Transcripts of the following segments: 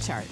chart.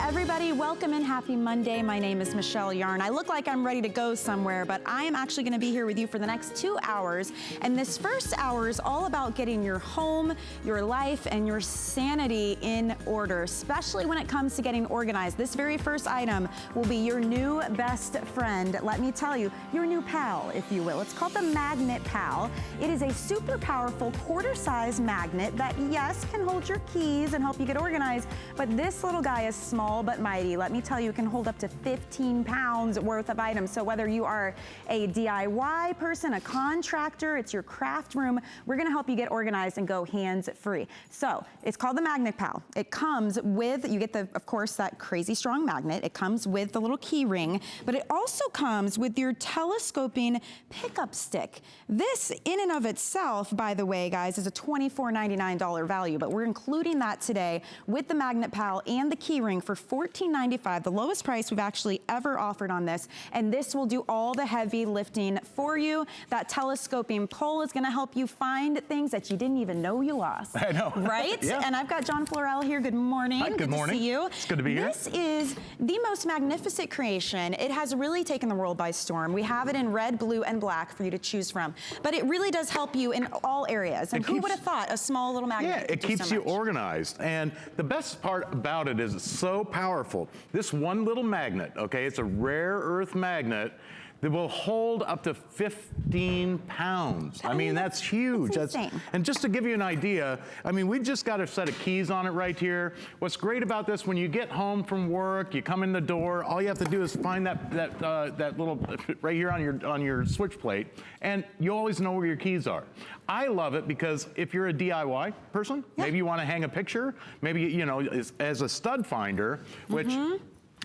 Everybody, welcome and happy Monday. My name is Michelle Yarn. I look like I'm ready to go somewhere, but I am actually going to be here with you for the next 2 hours. And this first hour is all about getting your home, your life, and your sanity in order, especially when it comes to getting organized. This very first item will be your new best friend. Let me tell you, your new pal, if you will. It's called the Magnet Pal. It is a super powerful quarter-size magnet that, yes, can hold your keys and help you get organized, but this little guy is small but mighty. Let me tell you, it can hold up to 15 pounds worth of items. So whether you are a DIY person, a contractor, it's your craft room, we're gonna help you get organized and go hands-free. So it's called the Magnet Pal. It comes with, you get the, of course, that crazy strong magnet. It comes with the little key ring, but it also comes with your telescoping pickup stick. This in and of itself, by the way, guys, is a $24.99 value, but we're including that today with the Magnet Pal and the key ring for $14.95, the lowest price we've actually ever offered on this. And this will do all the heavy lifting for you. That telescoping pole is gonna help you find things that you didn't even know you lost. I know. Right? Yeah. And I've got John Florell here. Good morning. Hi, good morning. To see you. It's good to be here. This is the most magnificent creation. It has really taken the world by storm. We have it in red, blue, and black for you to choose from. But it really does help you in all areas. And who would have thought a small little magnet Yeah, it keeps you organized. And the best part about it is it's so powerful. This one little magnet, okay, it's a rare earth magnet that will hold up to 15 pounds. I mean, that's huge. That's insane. And just to give you an idea, I mean, we just got a set of keys on it right here. What's great about this, when you get home from work, you come in the door, all you have to do is find that little, right here on your switch plate, and you always know where your keys are. I love it because if you're a DIY person, maybe you want to hang a picture, maybe, you know, as a stud finder, which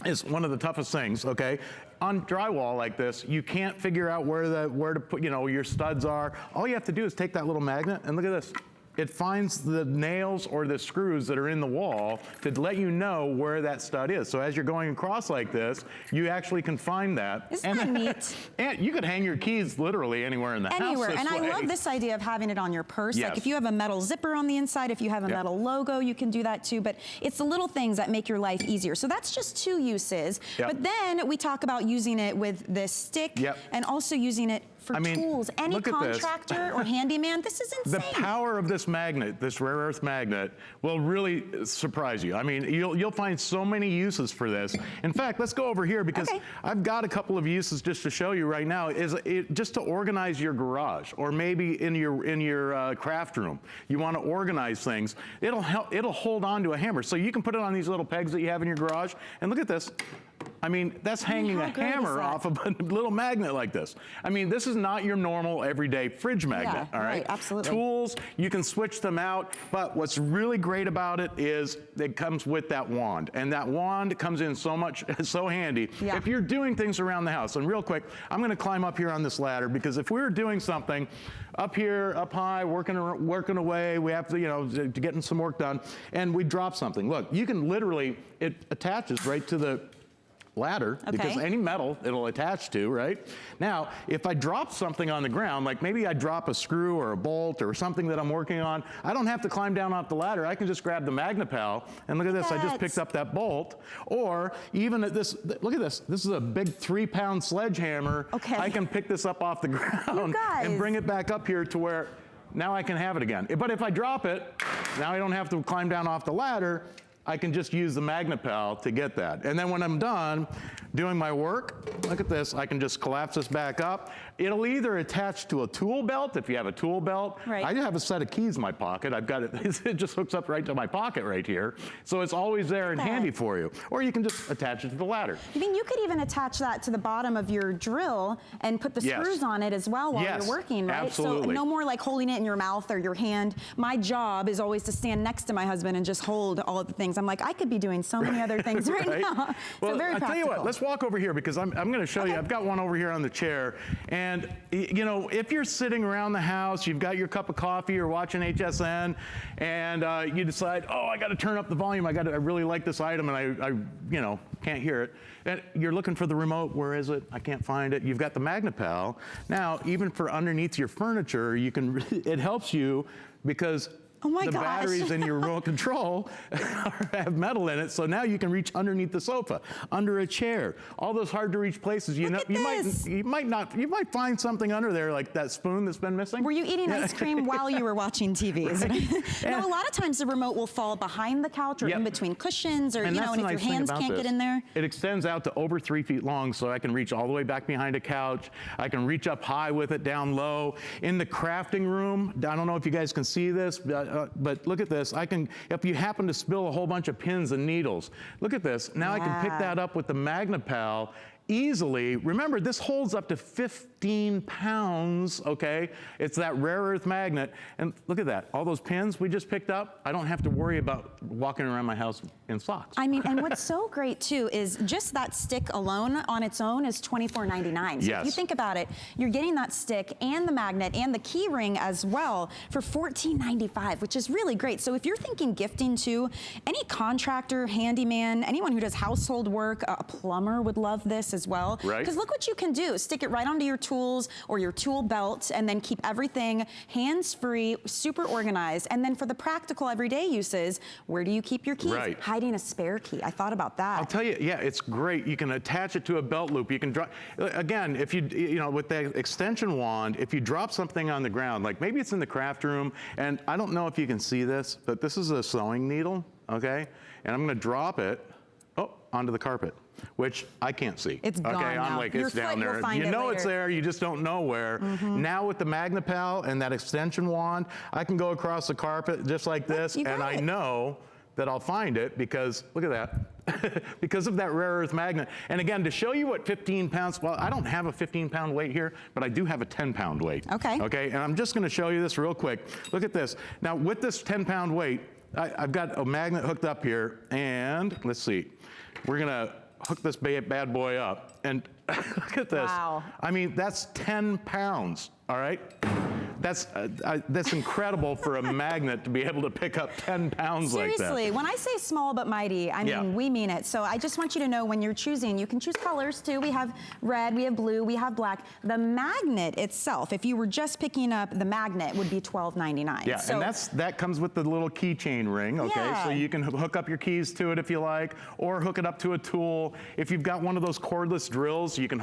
is one of the toughest things, okay? On drywall like this, you can't figure out where to put, you know, your studs are. All you have to do is take that little magnet and look at this. It finds the nails or the screws that are in the wall to let you know where that stud is. So as you're going across like this, you actually can find that. Isn't that neat? And you could hang your keys literally anywhere in the house. Anywhere, and I love this idea of having it on your purse. Yes. Like if you have a metal zipper on the inside, if you have a metal logo, you can do that too. But it's the little things that make your life easier. So that's just 2 uses. But then we talk about using it with this stick and also using it for tools. Any contractor or handyman, this is insane. The power of this magnet, this rare earth magnet, will really surprise you. I mean, you'll find so many uses for this. In fact, let's go over here because I've got a couple of uses just to show you right now. Just to organize your garage, or maybe in your craft room. You want to organize things. It'll hold on to a hammer, so you can put it on these little pegs that you have in your garage. And look at this. I mean, that's hanging a hammer off of a little magnet like this. I mean, this is not your normal everyday fridge magnet, all right? Absolutely. Tools, you can switch them out, but what's really great about it is it comes with that wand, and that wand comes in so handy if you're doing things around the house. And real quick, I'm gonna climb up here on this ladder, because if we were doing something up here, up high, working away, we have to, you know, getting some work done, and we drop something. Look, you can literally, it attaches right to the ladder, because any metal it'll attach to, right? Now, if I drop something on the ground, like maybe I drop a screw or a bolt or something that I'm working on, I don't have to climb down off the ladder. I can just grab the Magnet Pal, and look at this, I just picked up that bolt. Or even at this, look at this, this is a big 3-pound sledgehammer. I can pick this up off the ground and bring it back up here to where now I can have it again. But if I drop it, now I don't have to climb down off the ladder. I can just use the Magnet Pal to get that. And then when I'm done doing my work, look at this, I can just collapse this back up. It'll either attach to a tool belt, if you have a tool belt. I have a set of keys in my pocket. I've got it, it just hooks up right to my pocket right here. So it's always there and handy for you. Or you can just attach it to the ladder. I mean, you could even attach that to the bottom of your drill and put the screws on it as well while you're working, right? Absolutely. So no more like holding it in your mouth or your hand. My job is always to stand next to my husband and just hold all of the things. I'm like, I could be doing so many other things right now. Well, so very I'll tell you what, let's walk over here because I'm going to show you. I've got one over here on the chair. And, you know, if you're sitting around the house, you've got your cup of coffee or watching HSN, and you decide, oh, I got to turn up the volume. I really like this item, and I you know, can't hear it. And you're looking for the remote. Where is it? I can't find it. You've got the MagnaPal. Now, even for underneath your furniture, you can. It helps you because the batteries in your remote control have metal in it, so now you can reach underneath the sofa, under a chair, all those hard to reach places. You might find something under there, like that spoon that's been missing. Were you eating ice cream while you were watching TV? Right. No, a lot of times the remote will fall behind the couch or in between cushions, or and if your hands can't get in there. It extends out to over 3 feet long, so I can reach all the way back behind a couch. I can reach up high with it, down low. In the crafting room, I don't know if you guys can see this, but look at this. I can, if you happen to spill a whole bunch of pins and needles, look at this. Now I can pick that up with the MagnaPal easily. Remember, this holds up to 15 pounds, okay? It's that rare earth magnet. And look at that. All those pins we just picked up, I don't have to worry about walking around my house in socks. I mean, and what's so great too is just that stick alone on its own is $24.99. So if you think about it, you're getting that stick and the magnet and the key ring as well for $14.95, which is really great. So if you're thinking gifting to any contractor, handyman, anyone who does household work, a plumber would love this as well. Right. Because look what you can do. Stick it right onto your tools or your tool belt, and then keep everything hands-free, super organized. And then for the practical everyday uses, where do you keep your keys? Right. Hiding a spare key. I thought about that. I'll tell you, yeah, it's great. You can attach it to a belt loop. You can drop, again, if you know, with the extension wand, if you drop something on the ground, like maybe it's in the craft room, and I don't know if you can see this, but this is a sewing needle, okay? And I'm gonna drop it, onto the carpet, which I can't see. It's gone now. I'm like, it's down there. You know it's there, you just don't know where. Now with the MagnaPal and that extension wand, I can go across the carpet just like this, and I know that I'll find it because, look at that, because of that rare earth magnet. And again, to show you what 15 pounds, well, I don't have a 15-pound weight here, but I do have a 10-pound weight. Okay. Okay, and I'm just gonna show you this real quick. Look at this. Now with this 10-pound weight, I've got a magnet hooked up here, and let's see. We're gonna hook this bad boy up, and look at this. Wow. I mean, that's 10 pounds, all right? That's incredible for a magnet to be able to pick up 10 pounds like that. Seriously, when I say small but mighty, I mean, we mean it. So I just want you to know when you're choosing, you can choose colors too. We have red, we have blue, we have black. The magnet itself, if you were just picking up the magnet, would be $12.99. Yeah, so, and that comes with the little keychain ring, okay? So you can hook up your keys to it if you like, or hook it up to a tool. If you've got one of those cordless drills, you can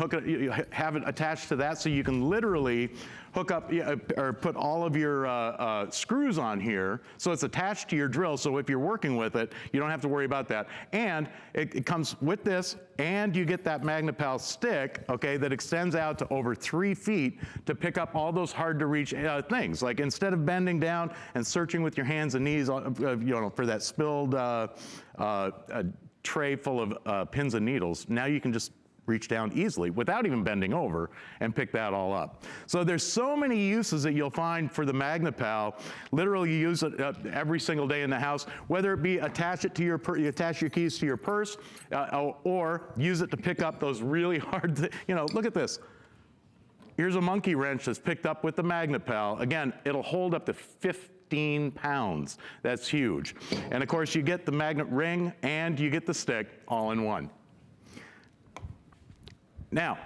have it attached to that, so you can literally hook up or put all of your screws on here, so it's attached to your drill, so if you're working with it, you don't have to worry about that. And it comes with this, and you get that MagnaPal stick, okay, that extends out to over 3 feet to pick up all those hard to reach things. Like instead of bending down and searching with your hands and knees, you know, for that spilled tray full of pins and needles, now you can just reach down easily without even bending over and pick that all up. So there's so many uses that you'll find for the MagnaPal. Literally, you use it every single day in the house, whether it be attach it to your attach your keys to your purse, or use it to pick up those really hard. You know, look at this. Here's a monkey wrench that's picked up with the MagnaPal. Again, it'll hold up to 15 pounds. That's huge. And of course, you get the magnet ring and you get the stick all in one. Now,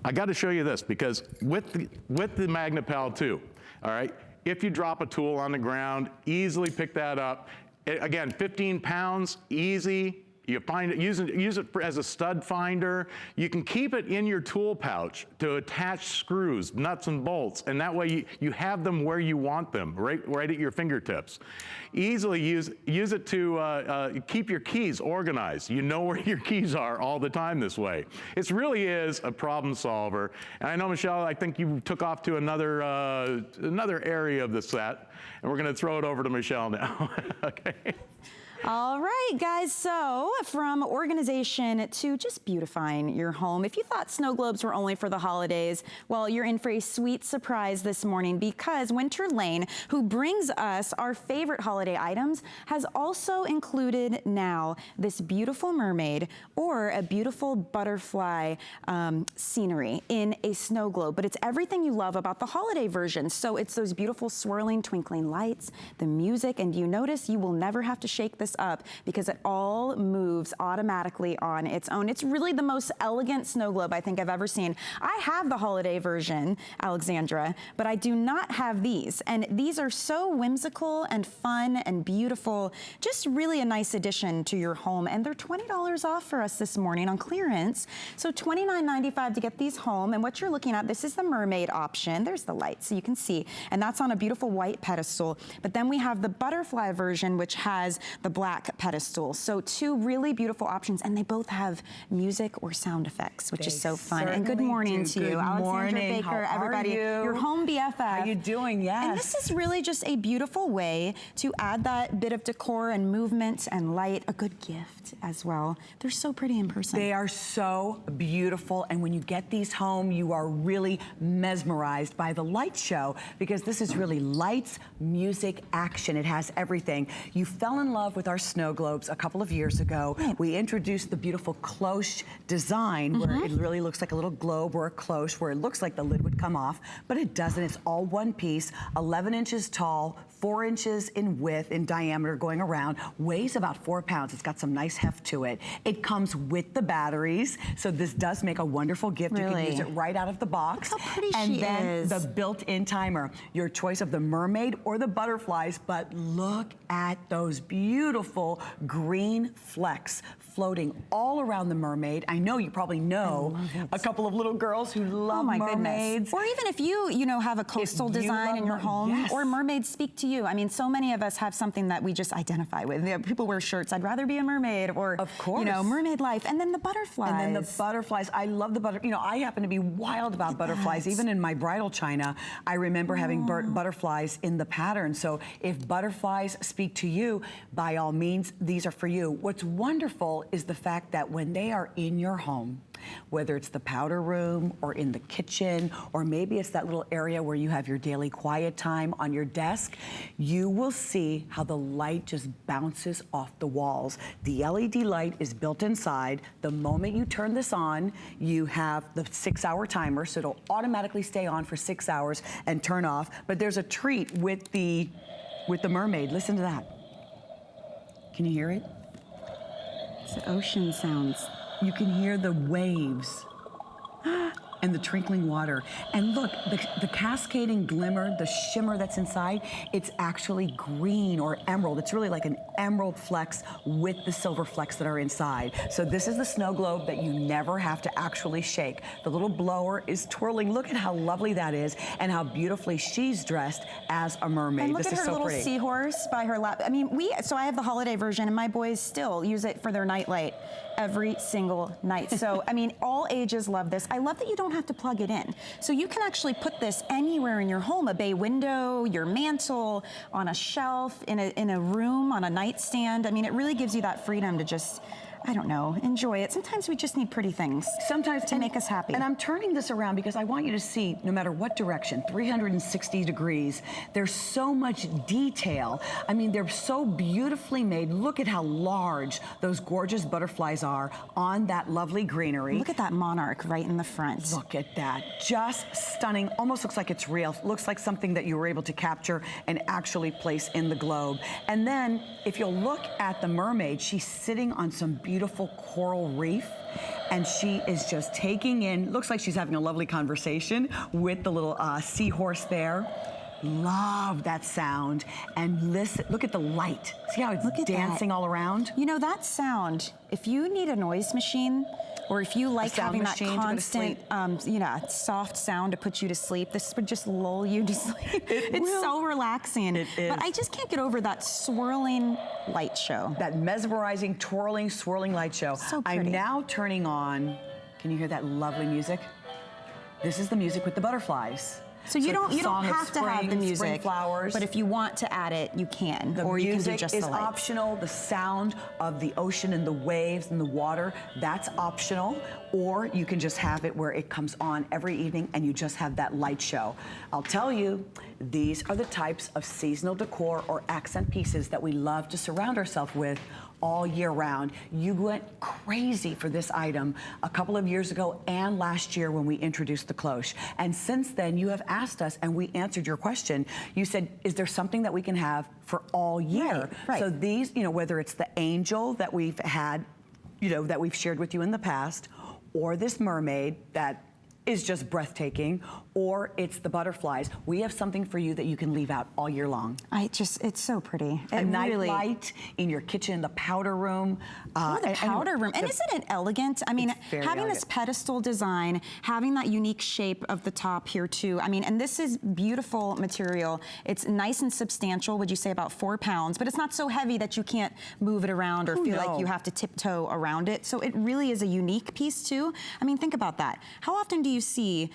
I got to show you this because with the MagnaPal too, all right, if you drop a tool on the ground, easily pick that up. Again, 15 pounds, easy. You find it, use it as a stud finder. You can keep it in your tool pouch to attach screws, nuts and bolts, and that way you have them where you want them, right at your fingertips. Easily use it to keep your keys organized. You know where your keys are all the time this way. It really is a problem solver. And I know, Michelle, I think you took off to another area of the set, and we're gonna throw it over to Michelle now, okay? All right, guys, so from organization to just beautifying your home. If you thought snow globes were only for the holidays, well, you're in for a sweet surprise this morning because Winter Lane, who brings us our favorite holiday items, has also included now this beautiful mermaid or a beautiful butterfly scenery in a snow globe. But it's everything you love about the holiday version. So it's those beautiful swirling, twinkling lights, the music, and you notice you will never have to shake this up because it all moves automatically on its own. It's really the most elegant snow globe I think I've ever seen. I have the holiday version, Alexandra, but I do not have these. And these are so whimsical and fun and beautiful. Just really a nice addition to your home. And they're $20 off for us this morning on clearance. So $29.95 to get these home. And what you're looking at, this is the mermaid option. There's the light so you can see. And that's on a beautiful white pedestal. But then we have the butterfly version, which has the black pedestal. So two really beautiful options, and they both have music or sound effects, which is so fun. And good morning to you, Alexandra Baker, everybody. Your home BFF. How you doing? Yes. And this is really just a beautiful way to add that bit of decor and movement and light, a good gift as well. They're so pretty in person. They are so beautiful, and when you get these home, you are really mesmerized by the light show because this is really lights, music, action. It has everything. You fell in love with our snow globes a couple of years ago. We introduced the beautiful cloche design where it really looks like a little globe or a cloche where it looks like the lid would come off, but it doesn't. It's all one piece, 11 inches tall, 4 inches in width, in diameter going around, weighs about 4 pounds. It's got some nice heft to it. It comes with the batteries, so this does make a wonderful gift. You can use it right out of the box. Look how pretty and she then is. The built-in timer. Your choice of the mermaid or the butterflies, but look at those beautiful green flecks floating all around the mermaid. I know you probably know a couple of little girls who love mermaids. Goodness. Or even if you know, have a coastal design in your home, or mermaids speak to you. I mean, so many of us have something that we just identify with. You know, people wear shirts, I'd rather be a mermaid, or, of course, you know, mermaid life. And then the butterflies. And then the butterflies. I love the butterflies. You know, I happen to be wild about butterflies. Even in my bridal china, I remember having butterflies in the pattern. So if butterflies speak to you, by all means, these are for you. What's wonderful is the fact that when they are in your home, whether it's the powder room or in the kitchen, or maybe it's that little area where you have your daily quiet time on your desk, you will see how the light just bounces off the walls. The LED light is built inside. The moment you turn this on, you have the 6-hour timer, so it'll automatically stay on for 6 hours and turn off. But there's a treat with the mermaid. Listen to that. Can you hear it? It's the ocean sounds. You can hear the waves and the trickling water. And look, the cascading glimmer, the shimmer that's inside, it's actually green or emerald. It's really like an emerald flecks with the silver flecks that are inside. So this is the snow globe that you never have to actually shake. The little blower is twirling. Look at how lovely that is and how beautifully she's dressed as a mermaid. And look this at is her so little pretty. seahorse by her lap. I mean, so I have the holiday version and my boys still use it for their nightlight every single night. So, I mean, all ages love this. I love that you don't have to plug it in. So you can actually put this anywhere in your home, a bay window, your mantle, on a shelf, in a room, on a nightstand. I mean, it really gives you that freedom to just, I don't know, enjoy it. Sometimes we just need pretty things sometimes to make us happy. And I'm turning this around because I want you to see, no matter what direction, 360 degrees, there's so much detail. I mean, they're so beautifully made. Look at how large those gorgeous butterflies are on that lovely greenery. Look at that monarch right in the front. Look at that. Just stunning. Almost looks like it's real. Looks like something that you were able to capture and actually place in the globe. And then, if you'll look at the mermaid, she's sitting on some beautiful coral reef, and she is just taking in, looks like she's having a lovely conversation with the little seahorse there. Love that sound. And listen, look at the light. See how it's dancing all around? You know, that sound, if you need a noise machine, or if you like having that constant, soft sound to put you to sleep, this would just lull you to sleep. It's so relaxing. It is. But I just can't get over that swirling light show. That mesmerizing, twirling, swirling light show. So pretty. I'm now turning on, can you hear that lovely music? This is the music with the butterflies. So you don't have to have the music, spring flowers. but if you want to add it, you can. The or you can do music just is the lights. optional. The sound of the ocean and the waves and the water, that's optional. Or you can just have it where it comes on every evening and you just have that light show. I'll tell you, these are the types of seasonal decor or accent pieces that we love to surround ourselves with all year round. You went crazy for this item a couple of years ago and last year when we introduced the cloche. And since then, you have asked us and we answered your question. You said, is there something that we can have for all year? Right. So these, whether it's the angel that we've had, that we've shared with you in the past, or this mermaid that is just breathtaking, or it's the butterflies. We have something for you that you can leave out all year long. It's so pretty. A night light in your kitchen, the powder room. The powder room. And isn't it elegant? I mean, having this pedestal design, having that unique shape of the top here too. I mean, and this is beautiful material. It's nice and substantial, would you say about 4 pounds, but it's not so heavy that you can't move it around or feel like you have to tiptoe around it. So it really is a unique piece too. I mean, think about that. How often do you see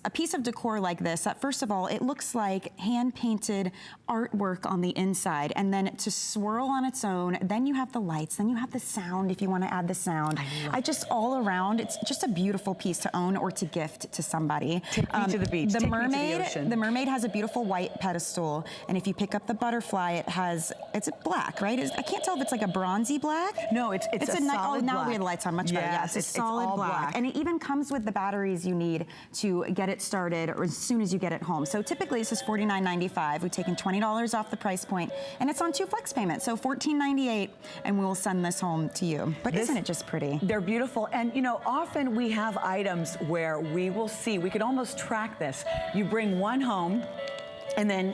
a piece of decor like this that, first of all, it looks like hand-painted artwork on the inside, and then to swirl on its own, then you have the lights, then you have the sound if you want to add the sound. I just all around, it's just a beautiful piece to own or to gift to somebody. Take me to the beach. The mermaid has a beautiful white pedestal, and if you pick up the butterfly, it's black, right? I can't tell if it's like a bronzy black. No, it's a solid black. Now we have the lights on, much better. Yes, it's solid black. And it even comes with the batteries you need to get it started or as soon as you get it home. So typically this is $49.95. We've taken $20 off the price point, and it's on 2 flex payments, so $14.98, and we will send this home to you. But isn't it just pretty? They're beautiful, and often we have items where we can almost track this. You bring one home, and then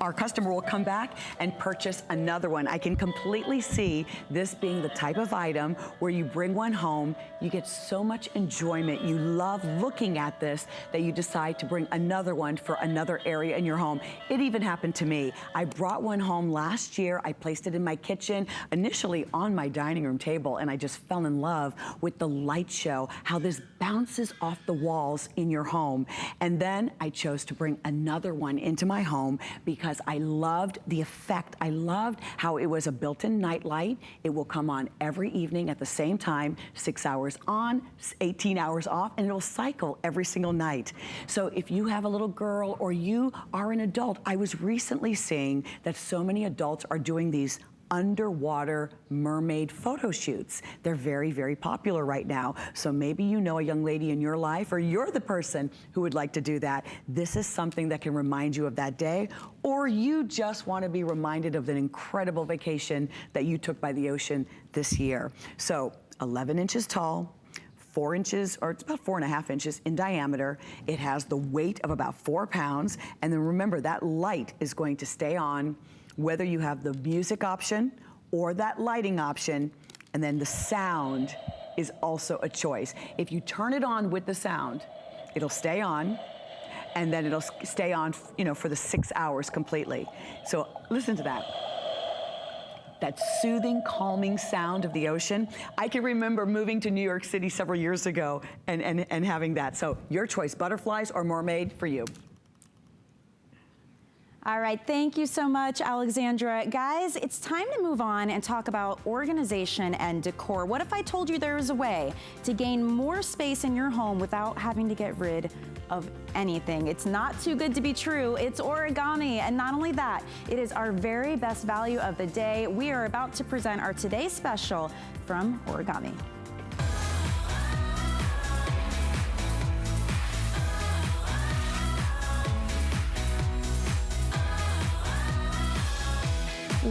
our customer will come back and purchase another one. I can completely see this being the type of item where you bring one home, you get so much enjoyment, you love looking at this, that you decide to bring another one for another area in your home. It even happened to me. I brought one home last year. I placed it in my kitchen, initially on my dining room table, and I just fell in love with the light show, how this bounces off the walls in your home. And then I chose to bring another one into my home because I loved the effect. I loved how it was a built-in night light. It will come on every evening at the same time, 6 hours on, 18 hours off, and it'll cycle every single night. So if you have a little girl or you are an adult, I was recently seeing that so many adults are doing these underwater mermaid photo shoots. They're very, very popular right now. So maybe you know a young lady in your life, or you're the person who would like to do that. This is something that can remind you of that day, or you just want to be reminded of an incredible vacation that you took by the ocean this year. So 11 inches tall, 4 inches, or it's about 4.5 inches in diameter. It has the weight of about 4 pounds. And then remember, that light is going to stay on whether you have the music option or that lighting option, and then the sound is also a choice. If you turn it on with the sound, it'll stay on, and then it'll stay on, for the 6 hours completely. So listen to that. That soothing, calming sound of the ocean. I can remember moving to New York City several years ago and having that. So your choice, butterflies or mermaid for you. All right, thank you so much, Alexandra. Guys, it's time to move on and talk about organization and decor. What if I told you there was a way to gain more space in your home without having to get rid of anything? It's not too good to be true. It's origami. And not only that, it is our very best value of the day. We are about to present our today's special from Origami.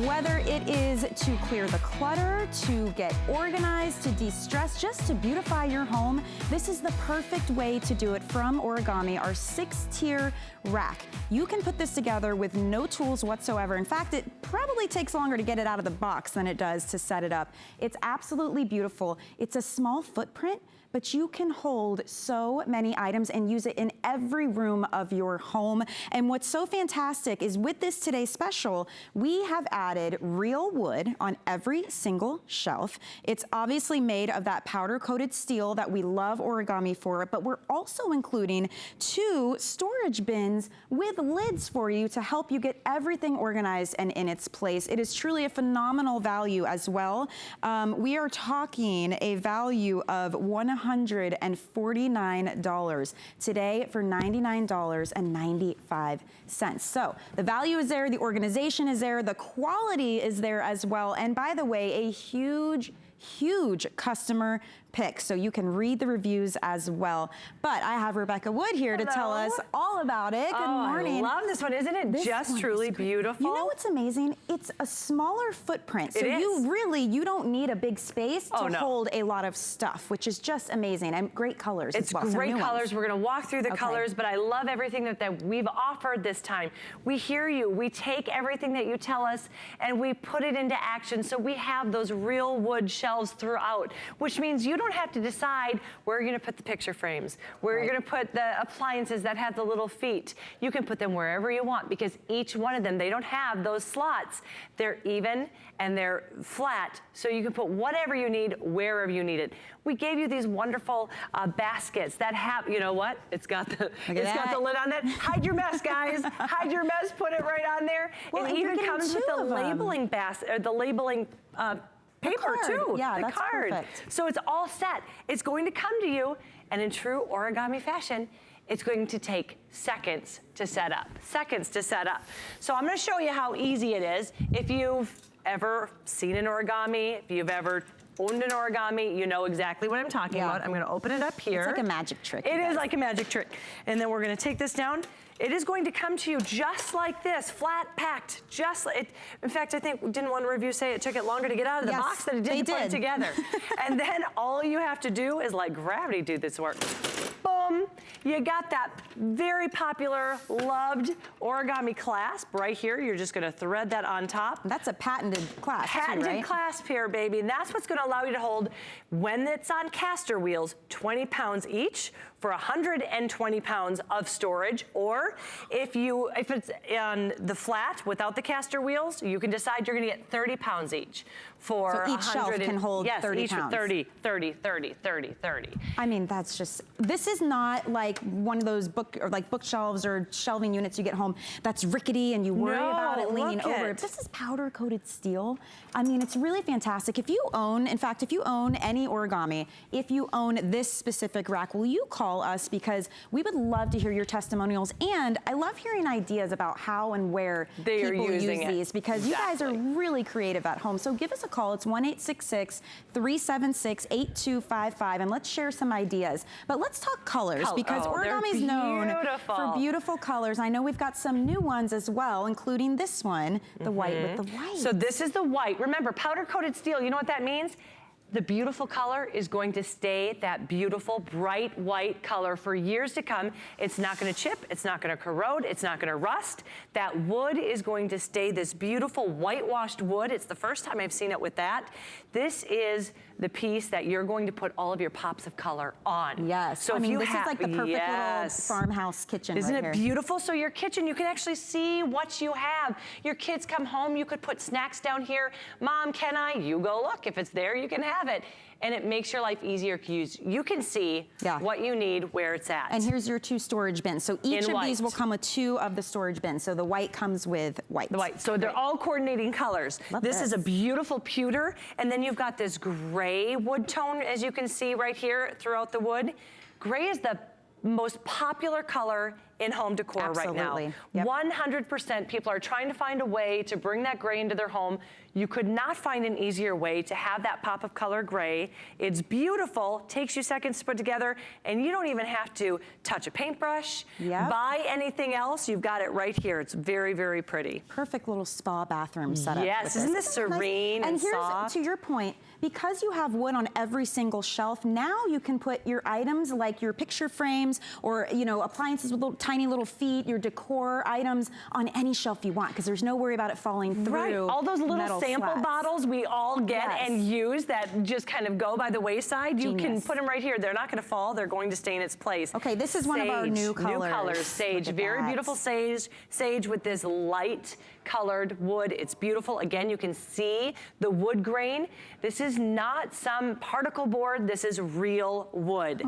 Whether it is to clear the clutter, to get organized, to de-stress, just to beautify your home, this is the perfect way to do it from Origami, our 6-tier rack. You can put this together with no tools whatsoever. In fact, it probably takes longer to get it out of the box than it does to set it up. It's absolutely beautiful. It's a small footprint, but you can hold so many items and use it in every room of your home. And what's so fantastic is with this Today Special, we have added real wood on every single shelf. It's obviously made of that powder-coated steel that we love origami for, but we're also including 2 storage bins with lids for you to help you get everything organized and in its place. It is truly a phenomenal value as well. We are talking a value of $149 today for $99.95. So the value is there, the organization is there, the quality is there as well. And by the way, a huge customer pick, so you can read the reviews as well. But I have Rebecca Wood here to tell us all about it. Good morning. I love this one. Isn't it just truly beautiful? You know what's amazing? It's a smaller footprint, so you don't need a big space to hold a lot of stuff, which is just amazing, and great colors as well. It's great colors. We're going to walk through the colors, but I love everything that we've offered this time. We hear you. We take everything that you tell us and we put it into action, so we have those real wood shelves throughout, which means you don't have to decide where you're going to put the picture frames, where you're going to put the appliances that have the little feet. You can put them wherever you want, because each one of them, they don't have those slots. They're even and they're flat, so you can put whatever you need wherever you need it. We gave you these wonderful baskets that have, you know what? It's got the lid on it. Hide your mess, guys. Hide your mess. Put it right on there. Well, it even comes with the labeling paper too. Yeah, the that's card. perfect. So it's all set. It's going to come to you, and in true origami fashion, it's going to take seconds to set up. Seconds to set up. So I'm going to show you how easy it is. If you've ever seen an origami, if you've ever owned an origami, you know exactly what I'm talking about. I'm going to open it up here. It's like a magic trick. It is like a magic trick. And then we're going to take this down. It is going to come to you just like this, flat packed, just like it. In fact, I think, didn't one review say it took it longer to get out of the box than it did to put it together? And then all you have to do is let gravity do this work. Boom, you got that very popular, loved origami clasp right here. You're just gonna thread that on top. That's a patented clasp Patented too, right? clasp here, baby. And that's what's gonna allow you to hold, when it's on caster wheels, 20 pounds each for 120 pounds of storage. Or if it's on the flat without the caster wheels, you can decide you're gonna get 30 pounds each for so each shelf can hold 30 pounds. 30, 30, 30, 30, 30. I mean, that's just, this is not like one of those bookshelves or shelving units you get home that's rickety and you worry about it leaning over. This is powder coated steel. I mean, it's really fantastic. If you own any origami, if you own this specific rack, will you call us, because we would love to hear your testimonials, and I love hearing ideas about how and where people use these, because you guys are really creative at home. So give us a call. It's 1-866-376-8255, and let's share some ideas. But let's talk colors, because origami is known for beautiful colors. I know we've got some new ones as well, including this one, the white with the white. So this is the white. Remember, powder-coated steel, you know what that means? The beautiful color is going to stay that beautiful, bright white color for years to come. It's not gonna chip, it's not gonna corrode, it's not gonna rust. That wood is going to stay this beautiful whitewashed wood. It's the first time I've seen it with that. This is the piece that you're going to put all of your pops of color on. Yes, so this is like the perfect little farmhouse kitchen. Isn't it beautiful? So your kitchen, you can actually see what you have. Your kids come home, you could put snacks down here. Mom, can I? You go look. If it's there, you can have it. And it makes your life easier because you can see what you need, where it's at. And here's your 2 storage bins. So each of these will come with 2 of the storage bins. So the white comes with white. The white. So they're all coordinating colors. This is a beautiful pewter. And then you've got this gray wood tone, as you can see right here throughout the wood. Gray is the most popular color in home decor right now. 100% people are trying to find a way to bring that gray into their home. You could not find an easier way to have that pop of color gray. It's beautiful, takes you seconds to put together, and you don't even have to touch a paintbrush, buy anything else. You've got it right here. It's very, very pretty. Perfect little spa bathroom setup. Yes, isn't this serene and soft? To your point, because you have wood on every single shelf, now you can put your items like your picture frames or appliances with tiny little feet, your decor items on any shelf you want, because there's no worry about it falling through. All those little sample slats. bottles we all get Yes. and use that just kind of go by the wayside. You can Genius. put them right here. They're not going to fall. They're going to stay in its place. Okay, this is one of our new colors. New colors, sage. Look at Very that. beautiful sage. Sage with this light colored wood. It's beautiful. Again, you can see the wood grain. This is not some particle board. This is real wood.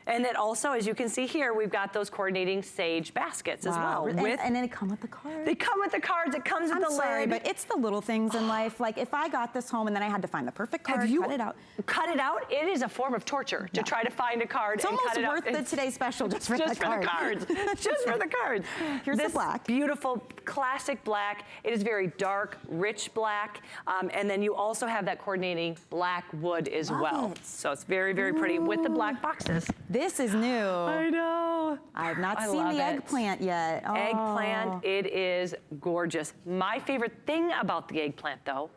And it also, as you can see here, we've got those coordinating sage baskets as well. And then they come with the cards. They come with the cards. It comes with the sorry, lid. but it's the little things in life. Like if I got this home and then I had to find the perfect card, cut it out. Cut it out? It is a form of torture to try to find a card It's and cut it out. almost worth the Today Special just for Just the for card. the cards. Just for the cards. Here's this the black. Beautiful classic black. It is very dark, rich black. And then you also have that coordinating black wood as well. it. So it's very, very pretty with the black boxes. This is new. I know. I have not seen love the it. eggplant yet. Oh. Eggplant, it is gorgeous. My favorite thing about the eggplant, though,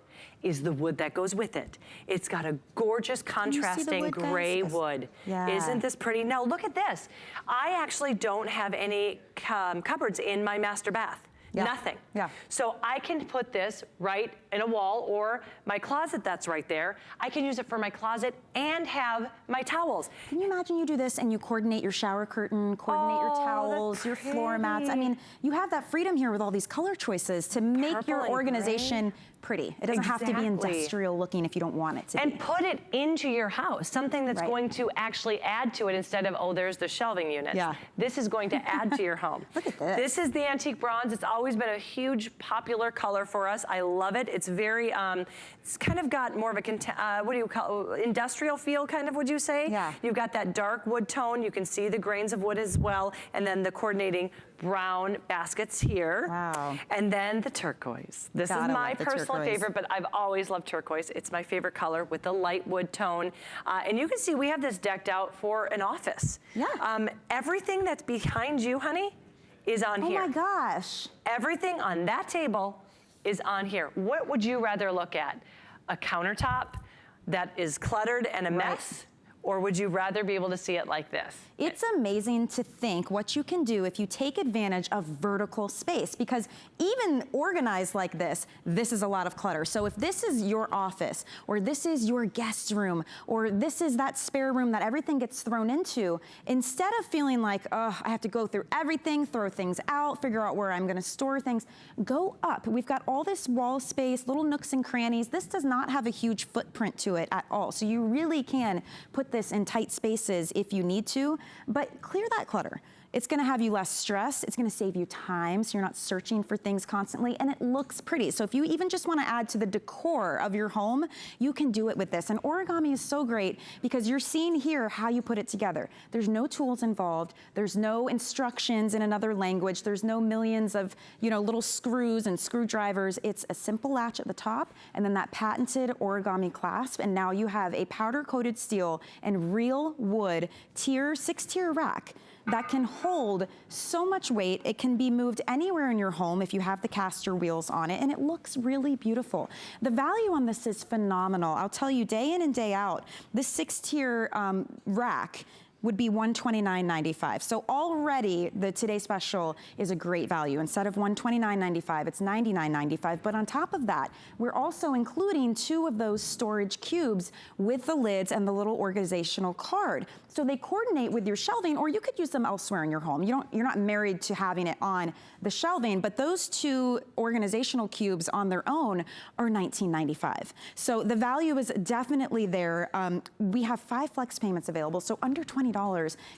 is the wood that goes with it. It's got a gorgeous contrasting wood, guys? gray Yes. wood. Yeah. Isn't this pretty? Now look at this. I actually don't have any cupboards in my master bath. Yeah. Nothing. Yeah. So I can put this right in a wall or my closet that's right there. I can use it for my closet and have my towels. Can you imagine you do this and you coordinate your shower curtain, coordinate your Oh, towels, that's your floor mats? I pretty. mean, you have that freedom here with all these color choices to make Purple your and organization pretty. It doesn't have to be Exactly. industrial looking if you don't want it to And be. put it into your house, something that's Right. going to actually add to it instead of, oh, there's the shelving units. Yeah. This is going to add to your home. Look at this. This is the antique bronze. It's always been a huge popular color for us. I love it. It's very, it's kind of got more of a, what do you call it, industrial feel kind of, would you say? Yeah. You've got that dark wood tone. You can see the grains of wood as well. And then the coordinating brown baskets here. Wow. And then the turquoise. This Gotta is my love the personal turquoise. favorite, but I've always loved turquoise. It's my favorite color with the light wood tone. And you can see we have this decked out for an office. Yeah. Everything that's behind you, honey, is on here. Oh my gosh. Everything on that table is on here. What would you rather look at? A countertop that is cluttered and a mess? Or would you rather be able to see it like this? It's amazing to think what you can do if you take advantage of vertical space, because even organized like this is a lot of clutter. So if this is your office, or this is your guest room, or this is that spare room that everything gets thrown into, instead of feeling like, oh, I have to go through everything, throw things out, figure out where I'm gonna store things, go up. We've got all this wall space, little nooks and crannies. This does not have a huge footprint to it at all. So you really can put this in tight spaces if you need to, but clear that clutter. It's gonna have you less stress, it's gonna save you time so you're not searching for things constantly, and it looks pretty. So if you even just wanna add to the decor of your home, you can do it with this. And origami is so great because you're seeing here how you put it together. There's no tools involved, there's no instructions in another language, there's no millions of little screws and screwdrivers. It's a simple latch at the top and then that patented origami clasp, and now you have a powder-coated steel and real wood six-tier rack that can hold so much weight. It can be moved anywhere in your home if you have the caster wheels on it, and it looks really beautiful. The value on this is phenomenal. I'll tell you, day in and day out, this six-tier rack would be $129.95. So already the Today Special is a great value. Instead of $129.95, it's $99.95. But on top of that, we're also including 2 of those storage cubes with the lids and the little organizational card. So they coordinate with your shelving, or you could use them elsewhere in your home. You're not married to having it on the shelving, but those 2 organizational cubes on their own are $19.95. So the value is definitely there. We have 5 flex payments available, so under $20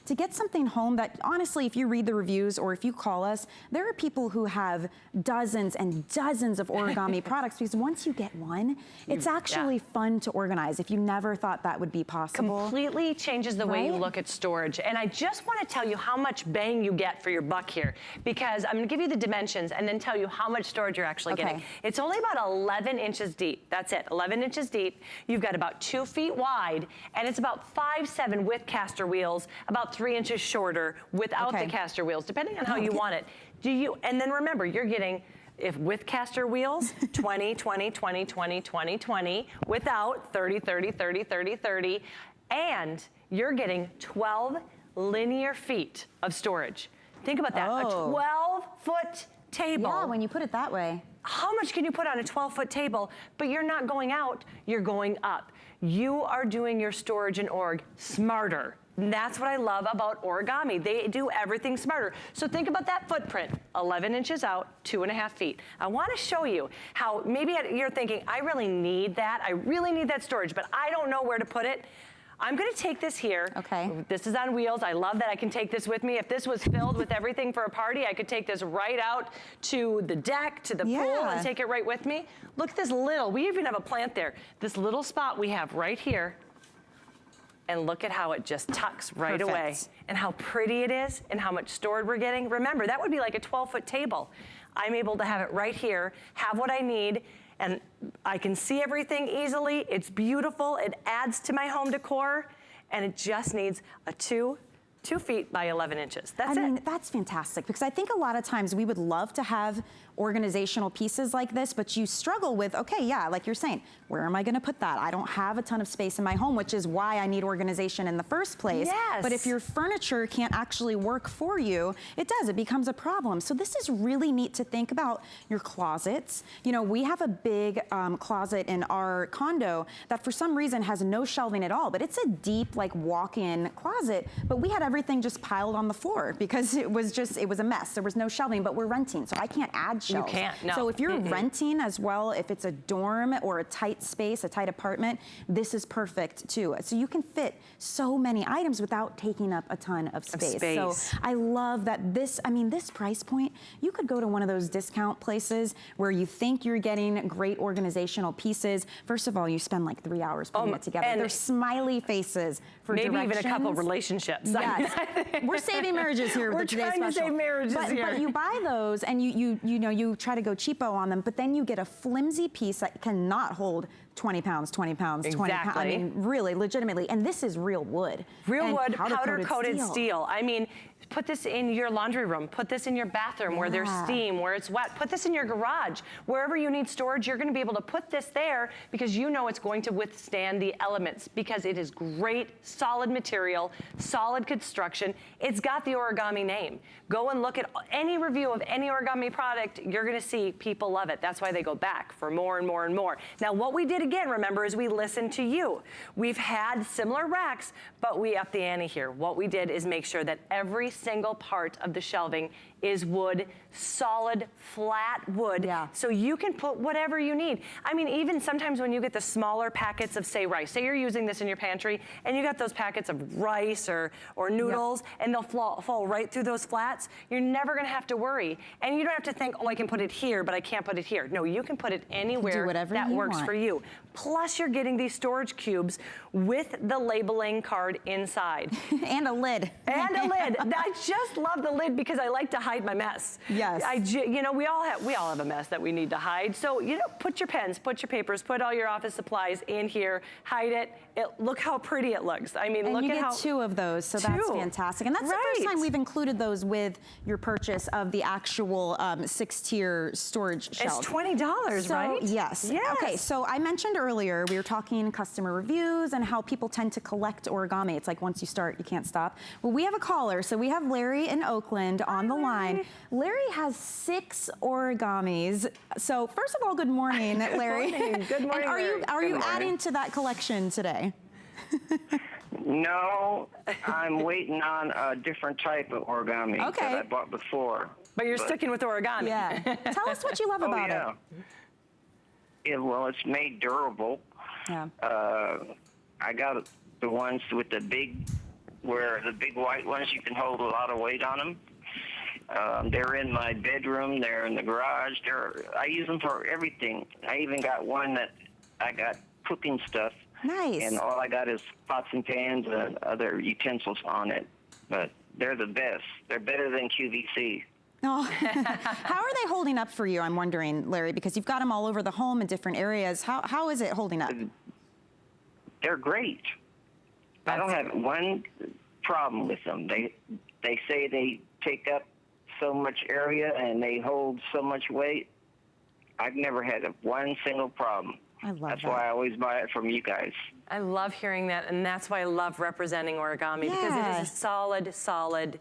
to get something home that, honestly, if you read the reviews or if you call us, there are people who have dozens and dozens of origami products, because once you get one, it's actually fun to organize if you never thought that would be possible. Completely changes the way you look at storage. And I just want to tell you how much bang you get for your buck here, because I'm going to give you the dimensions and then tell you how much storage you're actually getting. It's only about 11 inches deep. That's it, 11 inches deep. You've got about 2 feet wide, and it's about 5'7" with caster wheels, about 3 inches shorter without the caster wheels, depending on how you want it. And then remember, you're getting, if with caster wheels, 20, 20, 20, 20, 20, 20, without 30, 30, 30, 30, 30, and you're getting 12 linear feet of storage. Think about that, a 12-foot table. Yeah, when you put it that way. how much can you put on a 12-foot table? But you're not going out, you're going up. You are doing your storage and org smarter. And that's what I love about origami. They do everything smarter. So think about that footprint, 11 inches out, 2.5 feet. I want to show you how maybe you're thinking, I really need that. I really need that storage, but I don't know where to put it. I'm gonna take this here. Okay. This is on wheels. I love that I can take this with me. If this was filled with everything for a party, I could take this right out to the deck, to the pool, and take it right with me. Look at this little, we even have a plant there. This little spot we have right here. And look at how it just tucks right away. And how pretty it is and how much stored we're getting. Remember, that would be like a 12-foot table. I'm able to have it right here, have what I need, and I can see everything easily. It's beautiful. It adds to my home decor, and it just needs a 2 feet by 11 inches. That's it. I mean, that's fantastic, because I think a lot of times we would love to have organizational pieces like this, but you struggle with, okay, yeah, like you're saying, where am I gonna put that? I don't have a ton of space in my home, which is why I need organization in the first place. Yes. But if your furniture can't actually work for you, it becomes a problem. So this is really neat to think about your closets. You know, we have a big closet in our condo that for some reason has no shelving at all, but it's a deep, like, walk-in closet, but we had everything just piled on the floor because it was a mess. There was no shelving, but we're renting, so I can't add shelves. You can't, no. So if you're renting as well, if it's a dorm or a tight space, a tight apartment, this is perfect too. So you can fit so many items without taking up a ton of space. So I love that this price point, you could go to one of those discount places where you think you're getting great organizational pieces. First of all, you spend like 3 hours putting it together. There's smiley faces for maybe directions. Even a couple of relationships. Yes. We're saving marriages here with today's special. We're trying to save marriages here. But you buy those and you try to go cheapo on them, but then you get a flimsy piece that cannot hold 20 pounds, 20 pounds, 20 pounds. I mean, really, legitimately. And this is real wood. Real wood, powder-coated steel. I mean, put this in your laundry room. Put this in your bathroom where there's steam, where it's wet. Put this in your garage. Wherever you need storage, you're gonna be able to put this there because you know it's going to withstand the elements because it is great, solid material, solid construction. It's got the origami name. Go and look at any review of any origami product. You're gonna see people love it. That's why they go back for more and more and more. Now, what we did again, remember, is we listened to you. We've had similar racks, but we upped the ante here. What we did is make sure that every single part of the shelving is wood, solid, flat wood. Yeah. So you can put whatever you need. I mean, even sometimes when you get the smaller packets of, say, rice, say you're using this in your pantry, and you got those packets of rice or noodles, and they'll fall right through those flats, you're never gonna have to worry. And you don't have to think, oh, I can put it here, but I can't put it here. No, you can put it anywhere that works for you. Plus, you're getting these storage cubes with the labeling card inside. And a lid. And a lid. I just love the lid because I like to hide my mess. Yes. We all have a mess that we need to hide. So, put your pens, put your papers, put all your office supplies in here, hide it. Look how pretty it looks. I mean, look at how. And you get 2 of those, so that's fantastic. And that's the first time we've included those with your purchase of the actual 6-tier storage shelf. It's $20, right? Yes. Okay, so I mentioned earlier, we were talking customer reviews and how people tend to collect origami. It's like once you start, you can't stop. Well, we have a caller, so we have Larry in Oakland on the line. Larry has 6 origamis. So first of all, good morning, Larry. Good morning. Good morning, and are you adding to that collection today? No, I'm waiting on a different type of origami that I bought before. But you're sticking with origami. Yeah. Tell us what you love about it. Yeah, well, it's made durable. Yeah. I got the ones with the big white ones, you can hold a lot of weight on them. They're in my bedroom, they're in the garage. I use them for everything. I even got one that I got cooking stuff. Nice. And all I got is pots and pans and other utensils on it. But they're the best. They're better than QVC. Oh. How are they holding up for you, I'm wondering, Larry, because you've got them all over the home in different areas. How is it holding up? They're great. I don't have one problem with them. They say they take up so much area and they hold so much weight. I've never had one single problem. I love That's why I always buy it from you guys. I love hearing that, and that's why I love representing origami because it is a solid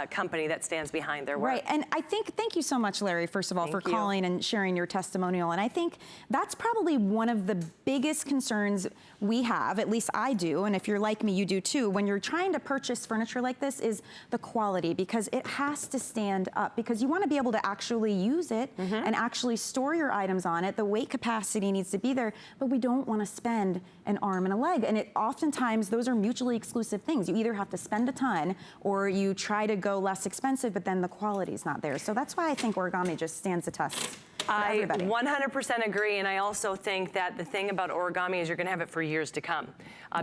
company that stands behind their work. Right, and I think, thank you so much, Larry, first of all, for calling and sharing your testimonial. And I think that's probably one of the biggest concerns we have, at least I do, and if you're like me, you do too, when you're trying to purchase furniture like this, is the quality, because it has to stand up, because you want to be able to actually use it and actually store your items on it. The weight capacity needs to be there, but we don't want to spend an arm and a leg. And oftentimes, those are mutually exclusive things. You either have to spend a ton, or you try to go less expensive, but then the quality's not there. So that's why I think origami just stands the test. I 100% agree, and I also think that the thing about origami is you're going to have it for years to come.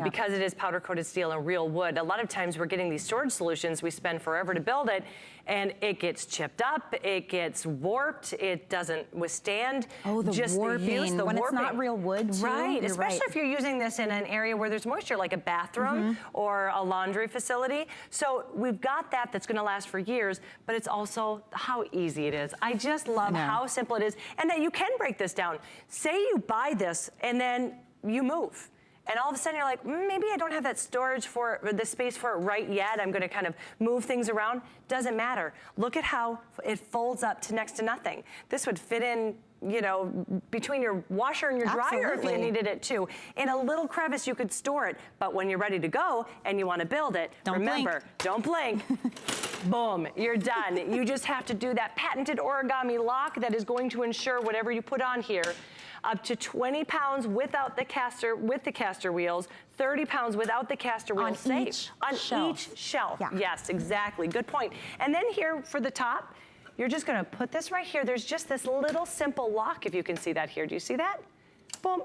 Because it is powder-coated steel and real wood, a lot of times we're getting these storage solutions, we spend forever to build it, and it gets chipped up, it gets warped, it doesn't withstand just warping. The use, the when warping. It's not real wood, too. Right, especially if you're using this in an area where there's moisture, like a bathroom or a laundry facility. So we've got that's going to last for years, but it's also how easy it is. I just love how simple it is, and that you can break this down. Say you buy this, and then you move. And all of a sudden you're like, maybe I don't have that storage for the space for it right yet. I'm going to kind of move things around. Doesn't matter. Look at how it folds up to next to nothing. This would fit in, you know, between your washer and your dryer if you needed it too. In a little crevice you could store it, but when you're ready to go and you want to build it, remember, don't blink. Boom, you're done. You just have to do that patented origami lock that is going to ensure whatever you put on here, up to 20 pounds without the caster, with the caster wheels, 30 pounds without the caster wheels safe. On each shelf. Yeah. Yes, exactly. Good point. And then here for the top, you're just gonna put this right here. There's just this little simple lock, if you can see that here. Do you see that? Boom.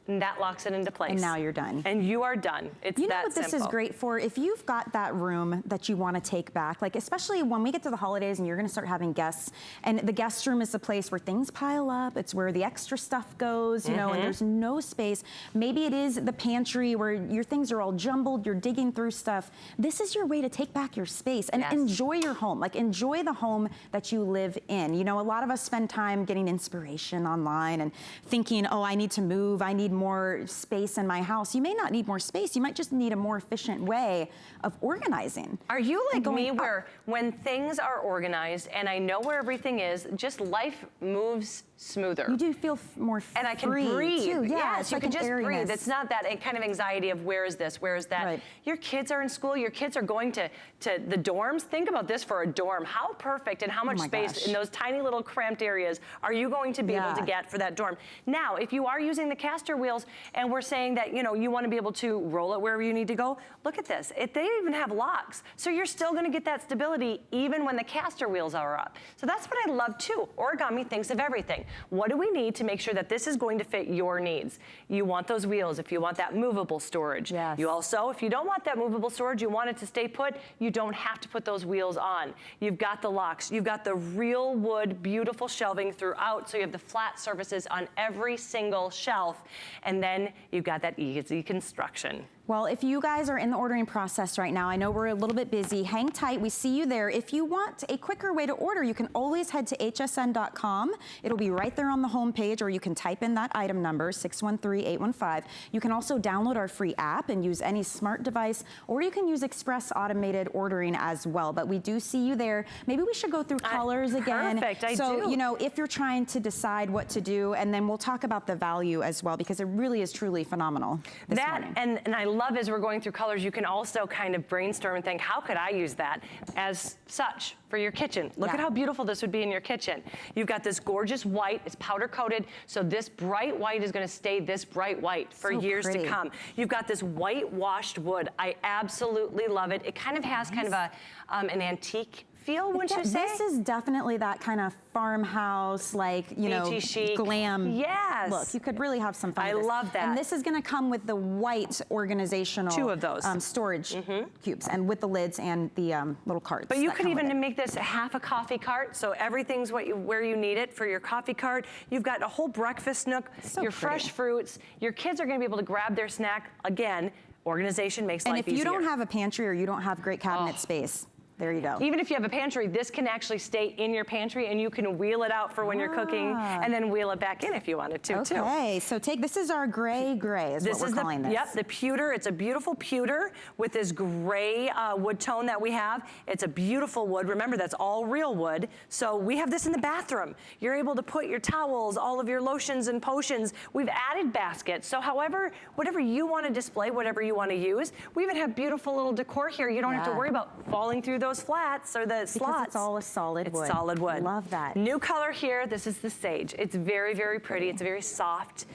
And that locks it into place. And now you're done. And you are done. It's that simple. You know what this is great for? If you've got that room that you want to take back, like especially when we get to the holidays and you're going to start having guests, and the guest room is the place where things pile up. It's where the extra stuff goes, you know, and there's no space. Maybe it is the pantry where your things are all jumbled, you're digging through stuff. This is your way to take back your space and enjoy your home. Like enjoy the home that you live in. You know, a lot of us spend time getting inspiration online and thinking, oh, I need to move, I need more space in my house. You may not need more space. You might just need a more efficient way of organizing. Are you like me where when things are organized and I know where everything is, just life moves smoother? You do feel more free. And I can breathe. Too. Yeah, yes, you can just breathe. It's not that kind of anxiety of where is this, where is that. Right. Your kids are in school, your kids are going to the dorms. Think about this for a dorm. How perfect and how much space in those tiny little cramped areas are you going to be able to get for that dorm? Now, if you are using the caster wheels and we're saying that, you know, you want to be able to roll it wherever you need to go, look at this. They even have locks. So you're still going to get that stability even when the caster wheels are up. So that's what I love too. Origami thinks of everything. What do we need to make sure that this is going to fit your needs? You want those wheels if you want that movable storage. Yes. You also, if you don't want that movable storage, you want it to stay put, you don't have to put those wheels on. You've got the locks. You've got the real wood, beautiful shelving throughout, so you have the flat surfaces on every single shelf. And then you've got that easy construction. Well, if you guys are in the ordering process right now, I know we're a little bit busy. Hang tight. We see you there. If you want a quicker way to order, you can always head to hsn.com. It'll be right there on the home page, or you can type in that item number, 613-815. You can also download our free app and use any smart device, or you can use express automated ordering as well. But we do see you there. Maybe we should go through colors again. Perfect, I do. So, you know, if you're trying to decide what to do, and then we'll talk about the value as well, because it really is truly phenomenal this morning. And I love as we're going through colors, you can also kind of brainstorm and think, how could I use that as such for your kitchen? Look at how beautiful this would be in your kitchen. You've got this gorgeous white, it's powder coated, so this bright white is gonna stay this bright white for years to come. You've got this white washed wood. I absolutely love it. It kind of has kind of a an antique feel, wouldn't you say? This is definitely that kind of farmhouse, like, you know, chic, glam look. You could really have some fun with this. love that. And this is going to come with the white organizational 2 of those storage cubes, and with the lids and the little carts. But you could even make this half a coffee cart, so everything's where you need it for your coffee cart. You've got a whole breakfast nook, your fresh fruits. Your kids are going to be able to grab their snack. Again, organization makes life easier. And if you don't have a pantry or you don't have great cabinet space, There you go. Even if you have a pantry, this can actually stay in your pantry and you can wheel it out for when you're cooking and then wheel it back in if you wanted to, too. Okay, so this is our gray is what we're calling this. Yep, the pewter. It's a beautiful pewter with this gray wood tone that we have. It's a beautiful wood. Remember, that's all real wood. So we have this in the bathroom. You're able to put your towels, all of your lotions and potions. We've added baskets. So whatever you want to display, whatever you want to use. We even have beautiful little decor here. You don't have to worry about falling through those flats or the slots. Because it's all a solid wood. It's solid wood. Love that. New color here, this is the sage. It's very, very pretty. It's a very soft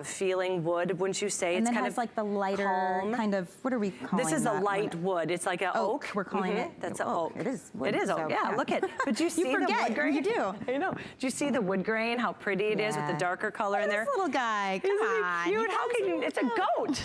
feeling wood, wouldn't you say? And it's then kind has of like the lighter calm. kind of, what are we calling This is that? a light wood. It's like an oak. We're calling it? That's an oak. It is wood. It is oak, so, yeah. Look at, but do you see the wood grain? You do. I know. Do you see the wood grain, how pretty it is with the darker color in there? This little guy, come on. Cute. How can you, it's a goat.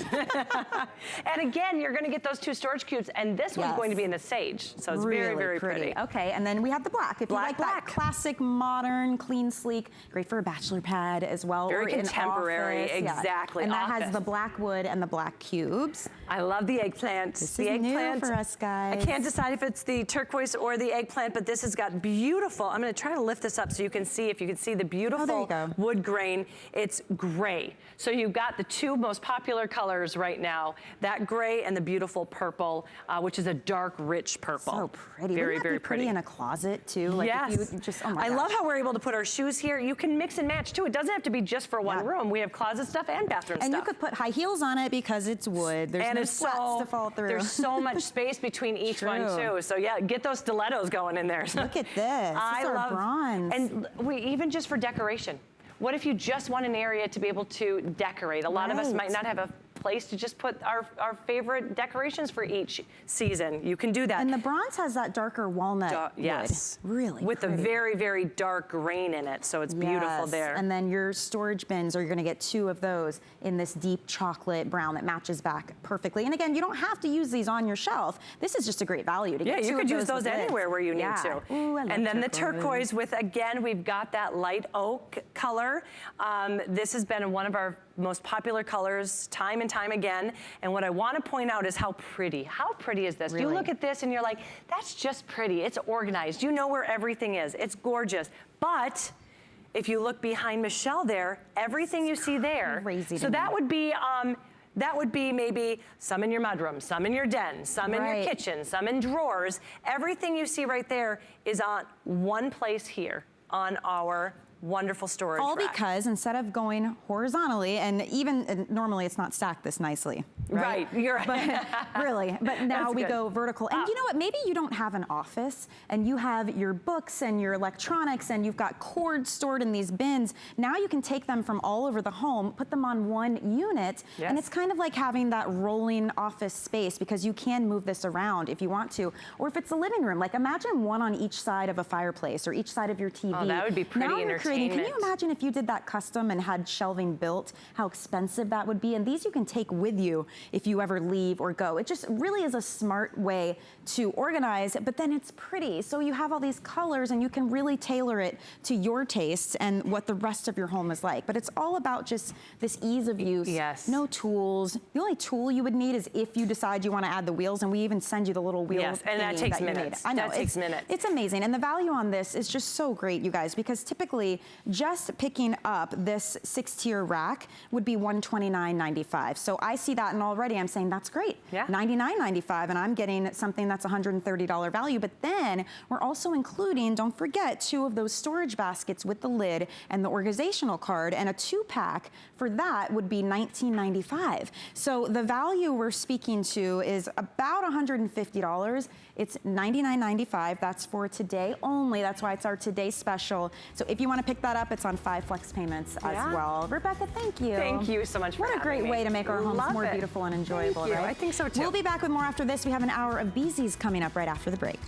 And again, you're gonna get those 2 storage cubes, and this one's going to be in the sage. So it's really very, very pretty. Okay, and then we have the black. If you like that classic, modern, clean, sleek, great for a bachelor pad as well. Very or contemporary, in office. exactly. And that has the black wood and the black cubes. I love the eggplant. This the is eggplant new for us, guys. I can't decide if it's the turquoise or the eggplant, but this has got beautiful. I'm going to try to lift this up so you can see, if you can see the beautiful wood grain. It's gray. So you've got the 2 most popular colors right now, that gray and the beautiful purple, which is a dark, rich purple. So pretty. Very, Wouldn't that very be pretty in a closet too. Like yes. If you just, oh my I gosh. love how we're able to put our shoes here. You can mix and match too. It doesn't have to be just for one room. We have closet stuff and bathroom stuff. And you could put high heels on it because it's wood. There's no sweats to fall through. There's so much space between each one too. So yeah, get those stilettos going in there. Look at this. I love bronze. And even just for decoration. What if you just want an area to be able to decorate? A lot of us might not have a place to just put our favorite decorations for each season. You can do that. And the bronze has that darker walnut yes. wood. Really with pretty. a very, very dark grain in it. So it's beautiful there. And then your storage bins, you're gonna get 2 of those in this deep chocolate brown that matches back perfectly. And again, you don't have to use these on your shelf. This is just a great value to get 2 you could of use those anywhere where you need to. Ooh, I love and then the turquoise with, again, we've got that light oak color. This has been one of our most popular colors time and time again. And what I want to point out is how pretty. How pretty is this? Really? You look at this and you're like, that's just pretty. It's organized. You know where everything is. It's gorgeous. But if you look behind Michelle there, everything you see there. Crazy so that would be maybe some in your mudroom, some in your den, some in your kitchen, some in drawers. Everything you see right there is on one place here on our wonderful storage All rack. because instead of going horizontally, and even normally it's not stacked this nicely. Right, you're right. But really, but now we go vertical. And you know what, maybe you don't have an office and you have your books and your electronics and you've got cords stored in these bins. Now you can take them from all over the home, put them on one unit, and it's kind of like having that rolling office space because you can move this around if you want to. Or if it's a living room, like imagine one on each side of a fireplace or each side of your TV. Oh, that would be pretty entertainment. Can you imagine if you did that custom and had shelving built, how expensive that would be? And these you can take with you if you ever leave or go. It just really is a smart way to organize, but then it's pretty. So you have all these colors and you can really tailor it to your tastes and what the rest of your home is like. But it's all about just this ease of use. Yes. No tools. The only tool you would need is if you decide you want to add the wheels, and we even send you the little wheel. Yes, and that takes minutes. I know. That takes minutes. It's amazing. And the value on this is just so great, you guys, because typically just picking up this 6-tier rack would be $129.95. So I see that and already I'm saying that's great. Yeah. $99.95, and I'm getting something that's $130 value. But then we're also including, don't forget, 2 of those storage baskets with the lid and the organizational card, and a 2-pack for that would be $19.95. So the value we're speaking to is about $150. It's $99.95. That's for today only. That's why it's our today special. So if you want to pick that up, it's on 5 flex payments as well. Rebecca, thank you. Thank you so much for having me. What a great way to make our homes more beautiful and enjoyable, Thank you. right? I think so too. We'll be back with more after this. We have an hour of Beezy's coming up right after the break.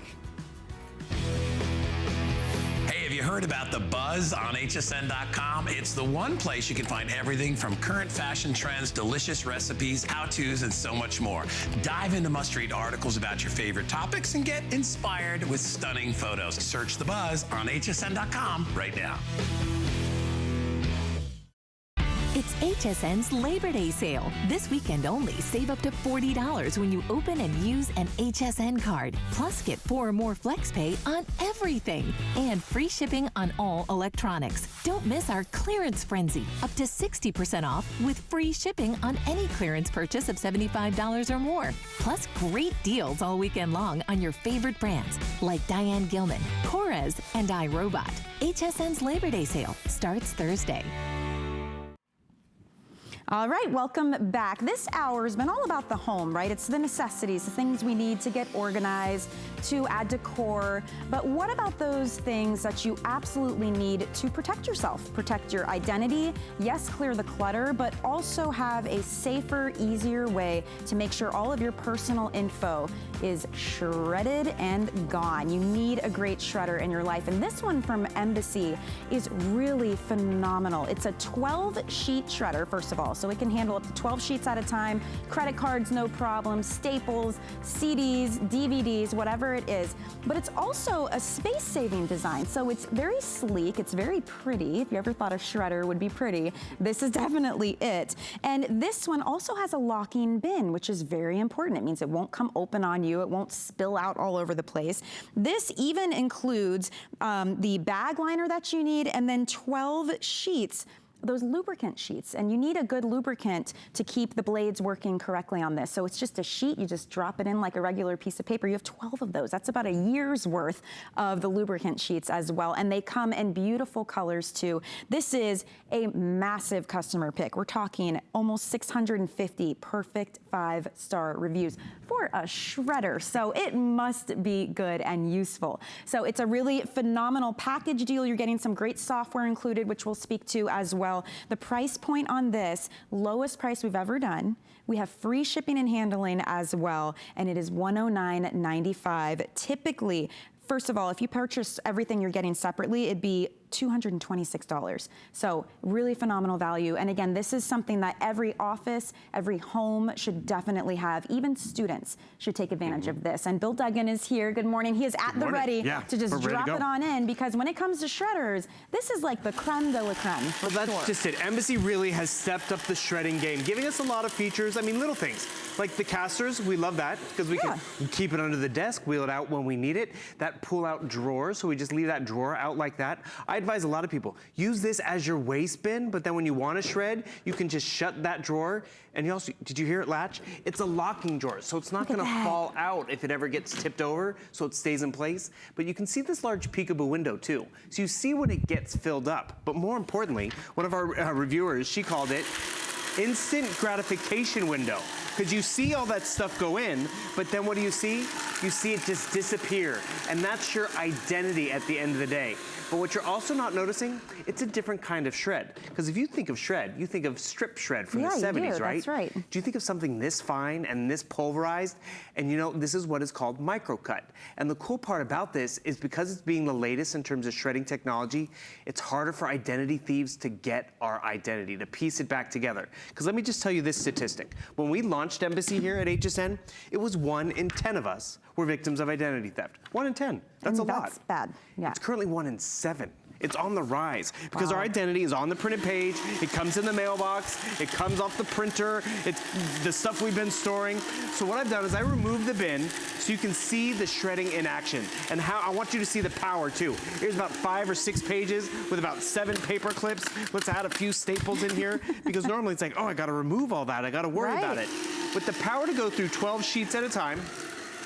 Have you heard about the buzz on hsn.com? It's the one place you can find everything from current fashion trends, delicious recipes, how-tos, and so much more. Dive into must-read articles about your favorite topics and get inspired with stunning photos. Search the buzz on hsn.com right now. It's HSN's Labor Day sale. This weekend only, save up to $40 when you open and use an HSN card. Plus, get 4 or more FlexPay on everything. And free shipping on all electronics. Don't miss our clearance frenzy. Up to 60% off with free shipping on any clearance purchase of $75 or more. Plus, great deals all weekend long on your favorite brands like Diane Gilman, Korres, and iRobot. HSN's Labor Day sale starts Thursday. All right, welcome back. This hour has been all about the home, right? It's the necessities, the things we need to get organized, to add decor. But what about those things that you absolutely need to protect yourself, protect your identity? Yes, clear the clutter, but also have a safer, easier way to make sure all of your personal info is shredded and gone. You need a great shredder in your life. And this one from Embassy is really phenomenal. It's a 12-sheet shredder, first of all, so it can handle up to 12 sheets at a time, credit cards, no problem, staples, CDs, DVDs, whatever it is. But it's also a space-saving design, so it's very sleek, it's very pretty. If you ever thought a shredder would be pretty, this is definitely it. And this one also has a locking bin, which is very important. It means it won't come open on you, it won't spill out all over the place. This even includes the bag liner that you need, and then 12 sheets, those lubricant sheets, and you need a good lubricant to keep the blades working correctly on this. So it's just a sheet, you just drop it in like a regular piece of paper. You have 12 of those. That's about a year's worth of the lubricant sheets as well, and they come in beautiful colors too. This is a massive customer pick. We're talking almost 650 perfect 5-star reviews for a shredder, so it must be good and useful. So it's a really phenomenal package deal. You're getting some great software included, which we'll speak to as well. The price point on this, lowest price we've ever done. We have free shipping and handling as well, and it is $109.95. Typically, first of all, if you purchase everything you're getting separately, it'd be $226. So really phenomenal value. And again, this is something that every office, every home should definitely have. Even students should take advantage of this. And Bill Duggan is here. Good morning. He is at the ready to just drop it on in, because when it comes to shredders, this is like the creme de la creme. Well, that's just it. Embassy really has stepped up the shredding game, giving us a lot of features. I mean, little things like the casters. We love that because we can keep it under the desk, wheel it out when we need it. That pull-out drawer, so we just leave that drawer out like that. I advise a lot of people, use this as your waste bin, but then when you want to shred, you can just shut that drawer. And you also, did you hear it latch? It's a locking drawer, so it's not gonna fall out if it ever gets tipped over, so it stays in place. But you can see this large peekaboo window too. So you see when it gets filled up. But more importantly, one of our reviewers, she called it instant gratification window. Because you see all that stuff go in, but then what do you see? You see it just disappear. And that's your identity at the end of the day. But what you're also not noticing, it's a different kind of shred. Because if you think of shred, you think of strip shred from the 70s, right? That's right. Do you think of something this fine and this pulverized? And you know, this is what is called microcut. And the cool part about this is because it's being the latest in terms of shredding technology, it's harder for identity thieves to get our identity, to piece it back together. Because let me just tell you this statistic. When we launched Embassy here at HSN, it was 1 in 10 of us were victims of identity theft. 1 in 10, that's a lot. That's bad, yeah. It's currently 1 in 7. It's on the rise because our identity is on the printed page. It comes in the mailbox. It comes off the printer. It's the stuff we've been storing. So what I've done is I removed the bin so you can see the shredding in action. And how I want you to see the power too. Here's about 5 or 6 pages with about 7 paper clips. Let's add a few staples in here because normally it's like, oh, I got to remove all that. I got to worry about it. With the power to go through 12 sheets at a time,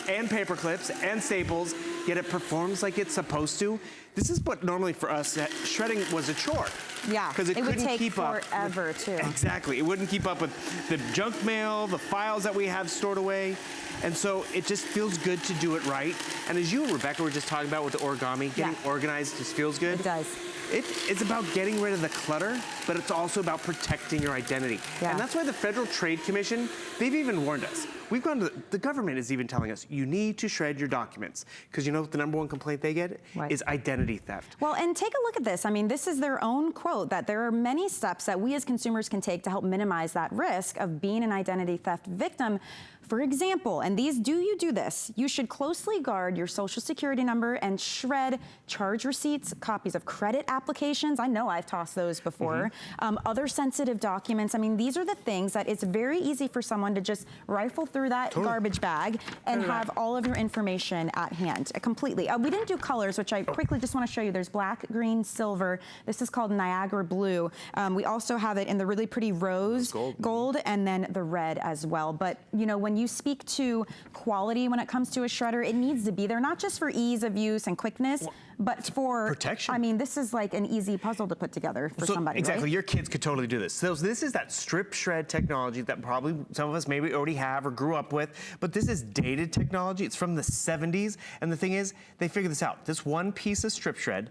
and paper clips and staples, yet it performs like it's supposed to. This is what normally for us, shredding was a chore. Yeah, because it would take keep up forever too. Exactly, it wouldn't keep up with the junk mail, the files that we have stored away. And so it just feels good to do it right. And as you and Rebecca were just talking about with the origami, getting organized just feels good. It does. It's about getting rid of the clutter, but it's also about protecting your identity. Yeah. And that's why the Federal Trade Commission, they've even warned us. We've gone to, the government is even telling us, you need to shred your documents. Because you know what the #1 complaint they get is identity theft. Well, and take a look at this. I mean, this is their own quote, that there are many steps that we as consumers can take to help minimize that risk of being an identity theft victim. For example, and you do this, you should closely guard your social security number and shred charge receipts, copies of credit applications. I know I've tossed those before. Other sensitive documents. I mean, these are the things that it's very easy for someone to just rifle through that garbage bag and have all of your information at hand completely. We didn't do colors, which I quickly just want to show you. There's black, green, silver. This is called Niagara Blue. We also have it in the really pretty rose gold, and then the red as well. But you know, when you speak to quality when it comes to a shredder, it needs to be there, not just for ease of use and quickness, but for protection. I mean, this is like an easy puzzle to put together for somebody. Exactly, right? Your kids could totally do this. So this is that strip shred technology that probably some of us maybe already have or grew up with, but this is dated technology. It's from the 70s, and the thing is, they figured this out. This one piece of strip shred,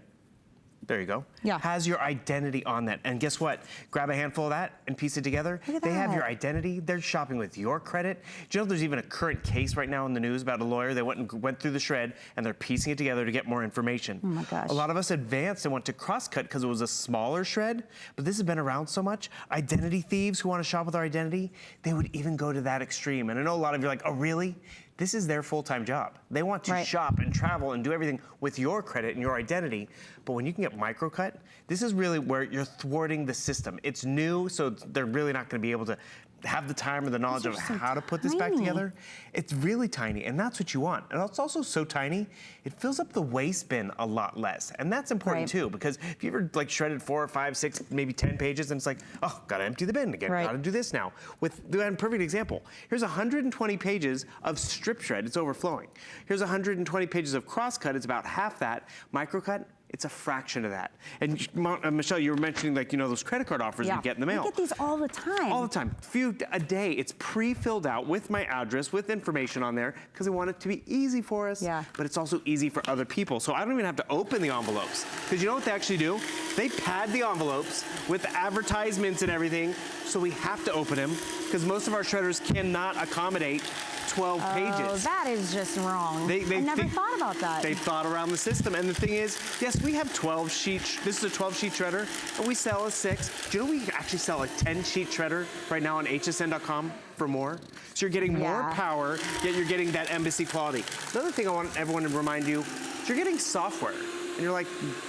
there you go, has your identity on that. And guess what? Grab a handful of that and piece it together. They have your identity. They're shopping with your credit. Do you know there's even a current case right now in the news about a lawyer that went through the shred and they're piecing it together to get more information. Oh my gosh. A lot of us advanced and went to Crosscut because it was a smaller shred, but this has been around so much. Identity thieves who want to shop with our identity, they would even go to that extreme. And I know a lot of you are like, oh really? This is their full-time job. They want to shop and travel and do everything with your credit and your identity. But when you can get microcut, this is really where you're thwarting the system. It's new, so they're really not going to be able to have the time or the knowledge of how to put this back together. It's really tiny, and that's what you want. And it's also so tiny, it fills up the waste bin a lot less. And that's important too, because if you ever like shredded 4 or 5, 6, maybe 10 pages, and it's like, oh, gotta empty the bin again, gotta do this now. With the perfect example, here's 120 pages of strip shred, it's overflowing. Here's 120 pages of crosscut, it's about half that. Microcut, it's a fraction of that. And Michelle, you were mentioning like, you know, those credit card offers you get in the mail. We get these all the time. All the time, few a day. It's pre-filled out with my address, with information on there, because I want it to be easy for us, but it's also easy for other people. So I don't even have to open the envelopes. Because you know what they actually do? They pad the envelopes with advertisements and everything, so we have to open them, because most of our shredders cannot accommodate 12 pages. Oh, that is just wrong. I never thought about that. They thought around the system. And the thing is, yes, we have 12 sheet, this is a 12 sheet shredder, and we sell a 6. Do you know we actually sell a 10 sheet shredder right now on hsn.com for more? So you're getting more power, yet you're getting that embassy quality. Another thing I want everyone to remind you, is you're getting software. And you're like,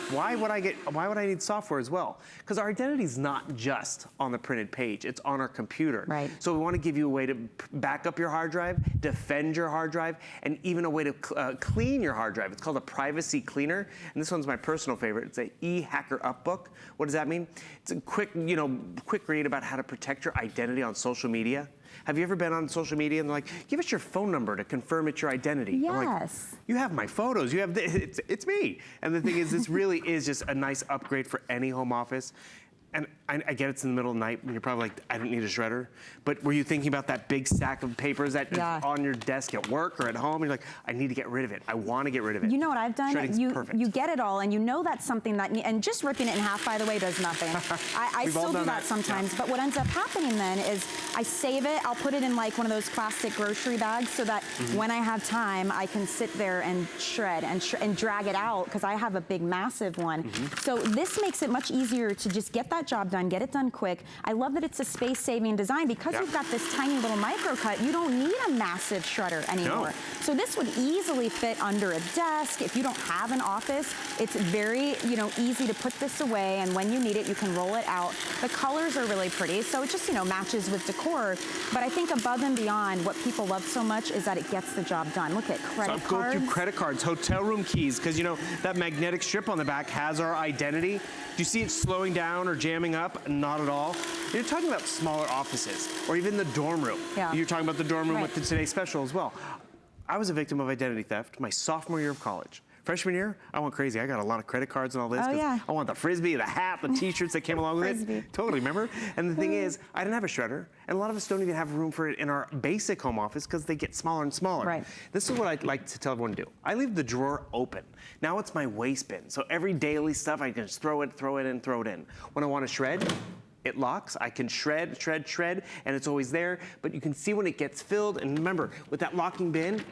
why would I need software as well? Because our identity is not just on the printed page, it's on our computer. Right. So we want to give you a way to back up your hard drive, defend your hard drive, and even a way to clean your hard drive. It's called a privacy cleaner. And this one's my personal favorite. It's a e-hacker up book. What does that mean? It's a quick read about how to protect your identity on social media. Have you ever been on social media and they're like, give us your phone number to confirm it's your identity? Yes. I'm like, you have my photos, you have it's me. And the thing is, this really is just a nice upgrade for any home office. And I get it's in the middle of the night and you're probably like, I don't need a shredder. But were you thinking about that big stack of papers that is on your desk at work or at home? You're like, I need to get rid of it. I want to get rid of it. You know what I've done? Perfect. You get it all and you know that's something that, and just ripping it in half, by the way, does nothing. I still do that sometimes. But what ends up happening then is I save it. I'll put it in like one of those plastic grocery bags so that when I have time, I can sit there and shred and drag it out, because I have a big, massive one. So this makes it much easier to just get that job done, get it done quick. I love that it's a space-saving design. Because you've got this tiny little micro cut, you don't need a massive shredder anymore. So this would easily fit under a desk. If you don't have an office, it's very, easy to put this away, and when you need it, you can roll it out. The colors are really pretty, so it just, matches with decor. But I think above and beyond, what people love so much is that it gets the job done. Look at credit cards. Go through credit cards, hotel room keys, because that magnetic strip on the back has our identity. Do you see it slowing down or jamming up? Not at all. You're talking about smaller offices, or even the dorm room. You're talking about the dorm room with the Today Special as well. I was a victim of identity theft my sophomore year of college. Freshman year, I went crazy. I got a lot of credit cards and all this. I want the Frisbee, the hat, the t-shirts that came along with it. Totally, remember? And the thing is, I didn't have a shredder, and a lot of us don't even have room for it in our basic home office because they get smaller and smaller. This is what I'd like to tell everyone to do. I leave the drawer open. Now it's my waste bin. So every daily stuff, I can just throw it in. When I want to shred, it locks. I can shred, and it's always there. But you can see when it gets filled. And remember, with that locking bin,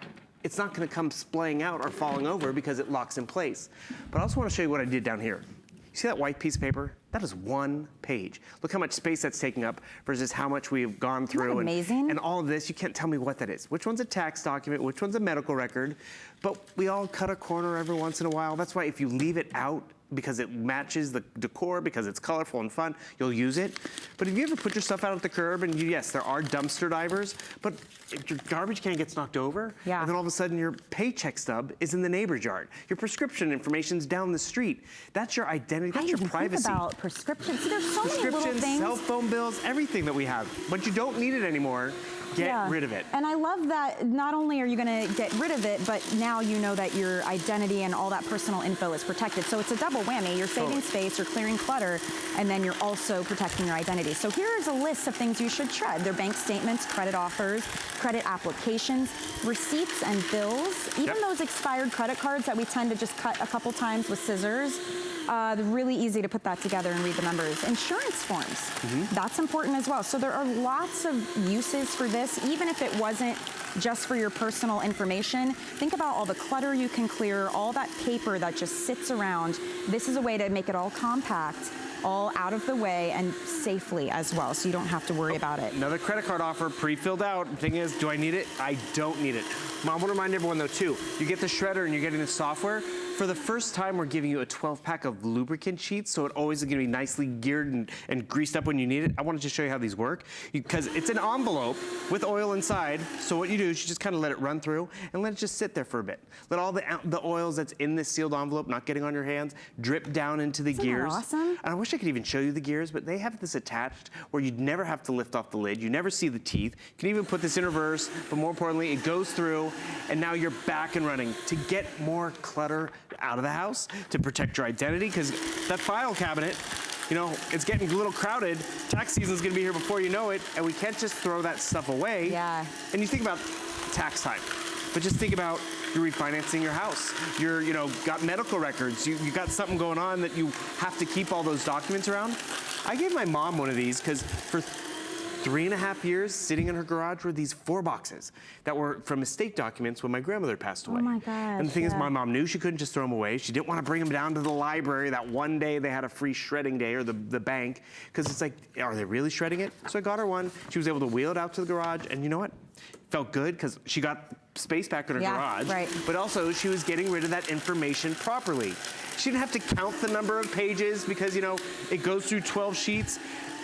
it's not going to come splaying out or falling over because it locks in place. But I also want to show you what I did down here. You see that white piece of paper? That is one page. Look how much space that's taking up versus how much we've gone through. Isn't that amazing? And all of this, you can't tell me what that is. Which one's a tax document, which one's a medical record, but we all cut a corner every once in a while. That's why if you leave it out, because it matches the decor, because it's colorful and fun, you'll use it. But if you ever put your stuff out at the curb, and yes, there are dumpster divers, but if your garbage can gets knocked over, and then all of a sudden your paycheck stub is in the neighbor's yard. Your prescription information's down the street. That's your identity, that's your privacy. Think about prescriptions. See, there's so many little things. Cell phone bills, everything that we have. But you don't need it anymore. Get rid of it. And I love that not only are you gonna get rid of it, but now you know that your identity and all that personal info is protected. So it's a double whammy. You're saving space, you're clearing clutter, and then you're also protecting your identity. So here is a list of things you should shred. Their bank statements, credit offers, credit applications, receipts and bills, even those expired credit cards that we tend to just cut a couple times with scissors. They're really easy to put that together and read the numbers. Insurance forms, that's important as well. So there are lots of uses for this, even if it wasn't just for your personal information. Think about all the clutter you can clear, all that paper that just sits around. This is a way to make it all compact, all out of the way and safely as well, so you don't have to worry about it. Another credit card offer, pre-filled out. The thing is, do I need it? I don't need it. Mom, I want to remind everyone though too, you get the shredder and you're getting the software. For the first time, we're giving you a 12-pack of lubricant sheets, so it always is going to be nicely geared and greased up when you need it. I wanted to show you how these work, because it's an envelope with oil inside, so what you do is you just kind of let it run through and let it just sit there for a bit. Let all the oils that's in this sealed envelope, not getting on your hands, drip down into the gears. Isn't that awesome? And I wish I could even show you the gears, but they have this attached where you'd never have to lift off the lid. You never see the teeth. You can even put this in reverse, but more importantly, it goes through, and now you're back and running to get more clutter out of the house, to protect your identity, because that file cabinet, you know, it's getting a little crowded. Tax season's gonna be here before you know it, and we can't just throw that stuff away. And you think about tax time, but just think about you're refinancing your house. You're, you know, got medical records. You got something going on that you have to keep all those documents around. I gave my mom one of these because for 3.5 years, sitting in her garage were these 4 boxes that were from estate documents when my grandmother passed away. Oh my gosh. And the thing is, my mom knew she couldn't just throw them away. She didn't want to bring them down to the library that one day they had a free shredding day, or the bank, because it's like, are they really shredding it? So I got her one. She was able to wheel it out to the garage, and you know what? Felt good because she got space back in her garage, but also she was getting rid of that information properly. She didn't have to count the number of pages because, you know, it goes through 12 sheets.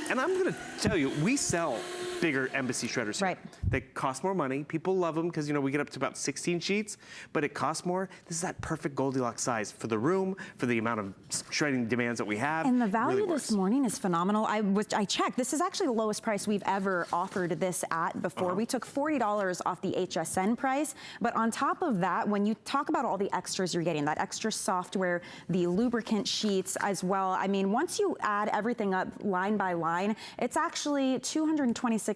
And I'm gonna tell you, we sell bigger embassy shredders here. They cost more money. People love them because, you know, we get up to about 16 sheets, but it costs more. This is that perfect Goldilocks size for the room, for the amount of shredding demands that we have. And the value this morning is phenomenal. I checked. This is actually the lowest price we've ever offered this at before. We took $40 off the HSN price, but on top of that, when you talk about all the extras you're getting, that extra software, the lubricant sheets as well, I mean, once you add everything up line by line, it's actually $226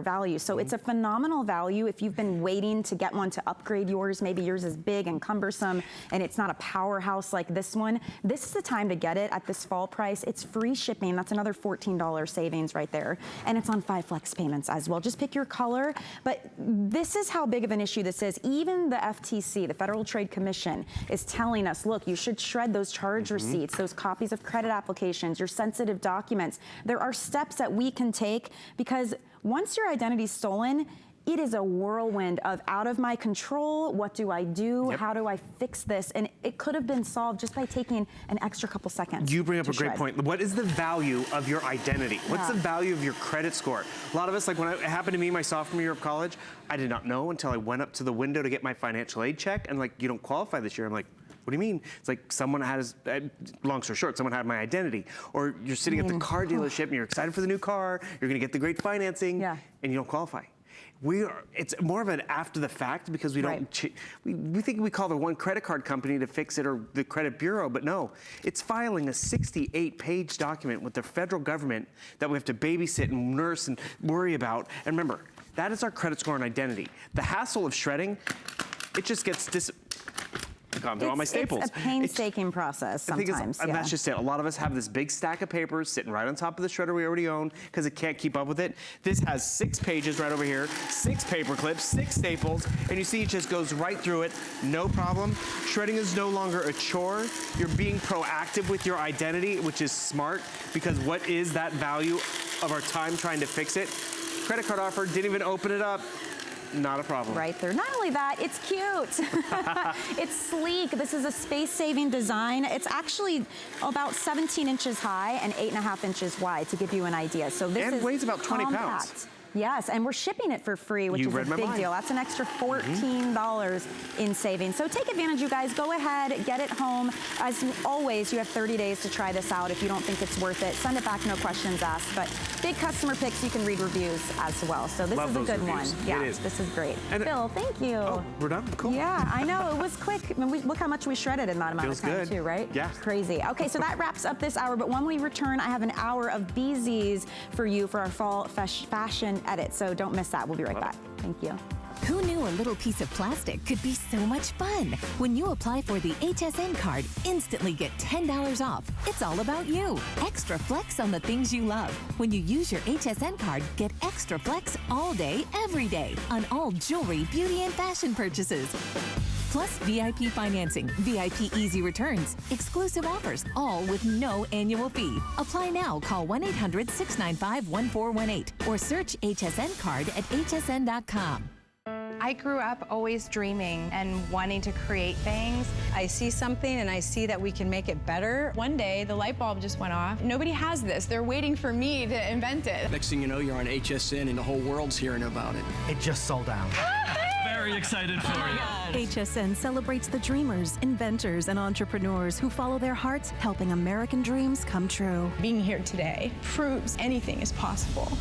value. So it's a phenomenal value if you've been waiting to get one to upgrade yours. Maybe yours is big and cumbersome and it's not a powerhouse like this one. This is the time to get it at this fall price. It's free shipping. That's another $14 savings right there. And it's on 5 flex payments as well. Just pick your color. But this is how big of an issue this is. Even the FTC, the Federal Trade Commission, is telling us, look, you should shred those charge receipts, those copies of credit applications, your sensitive documents. There are steps that we can take, because once your identity is stolen, it is a whirlwind of out of my control. What do I do? How do I fix this? And it could have been solved just by taking an extra couple seconds. You bring up a great point. What is the value of your identity? What's the value of your credit score? A lot of us, like when it happened to me my sophomore year of college, I did not know until I went up to the window to get my financial aid check, and like, you don't qualify this year. I'm like, what do you mean? It's like someone had long story short, someone had my identity. Or you're sitting at the car dealership and you're excited for the new car, you're gonna get the great financing, and you don't qualify. It's more of an after the fact, because we don't, we think we call the one credit card company to fix it, or the credit bureau, but no. It's filing a 68-page document with the federal government that we have to babysit and nurse and worry about. And remember, that is our credit score and identity. The hassle of shredding, it just gets gone through all my staples. It's a painstaking process sometimes. And that's just it. A lot of us have this big stack of papers sitting right on top of the shredder we already own because it can't keep up with it. This has 6 pages right over here, 6 paper clips, 6 staples, and you see it just goes right through it, no problem. Shredding is no longer a chore. You're being proactive with your identity, which is smart, because what is that value of our time trying to fix it? Credit card offer, didn't even open it up. Not a problem. Right there. Not only that, it's cute. It's sleek. This is a space-saving design. It's actually about 17 inches high and 8.5 inches wide, to give you an idea. So this weighs about 20 compact. pounds. Yes, and we're shipping it for free, which is a big deal. That's an extra $14 in savings. So take advantage, you guys. Go ahead, get it home. As always, you have 30 days to try this out. If you don't think it's worth it, send it back, no questions asked. But big customer picks, you can read reviews as well. So this is a good one. Yeah, this is great. And Bill, thank you. Oh, we're done? Cool. Yeah, I know. It was quick. I mean, look how much we shredded in that amount of time, too, right? Yeah. Crazy. Okay, so that wraps up this hour. But when we return, I have an hour of BZs for you for our fall fashion edit. So don't miss that. We'll be right back. Thank you. Who knew a little piece of plastic could be so much fun? When you apply for the Hsn Card, instantly get $10 off. It's all about you. Extra flex on the things you love. When you use your Hsn Card, get extra flex all day, every day on all jewelry, beauty, and fashion purchases. Plus VIP financing, VIP easy returns, exclusive offers, all with no annual fee. Apply now. Call 1-800-695-1418 or search Hsn Card at hsn.com. I grew up always dreaming and wanting to create things. I see something and I see that we can make it better. One day, the light bulb just went off. Nobody has this. They're waiting for me to invent it. Next thing you know, you're on HSN and the whole world's hearing about it. It just sold out. Very excited for you. HSN celebrates the dreamers, inventors, and entrepreneurs who follow their hearts, helping American dreams come true. Being here today proves anything is possible.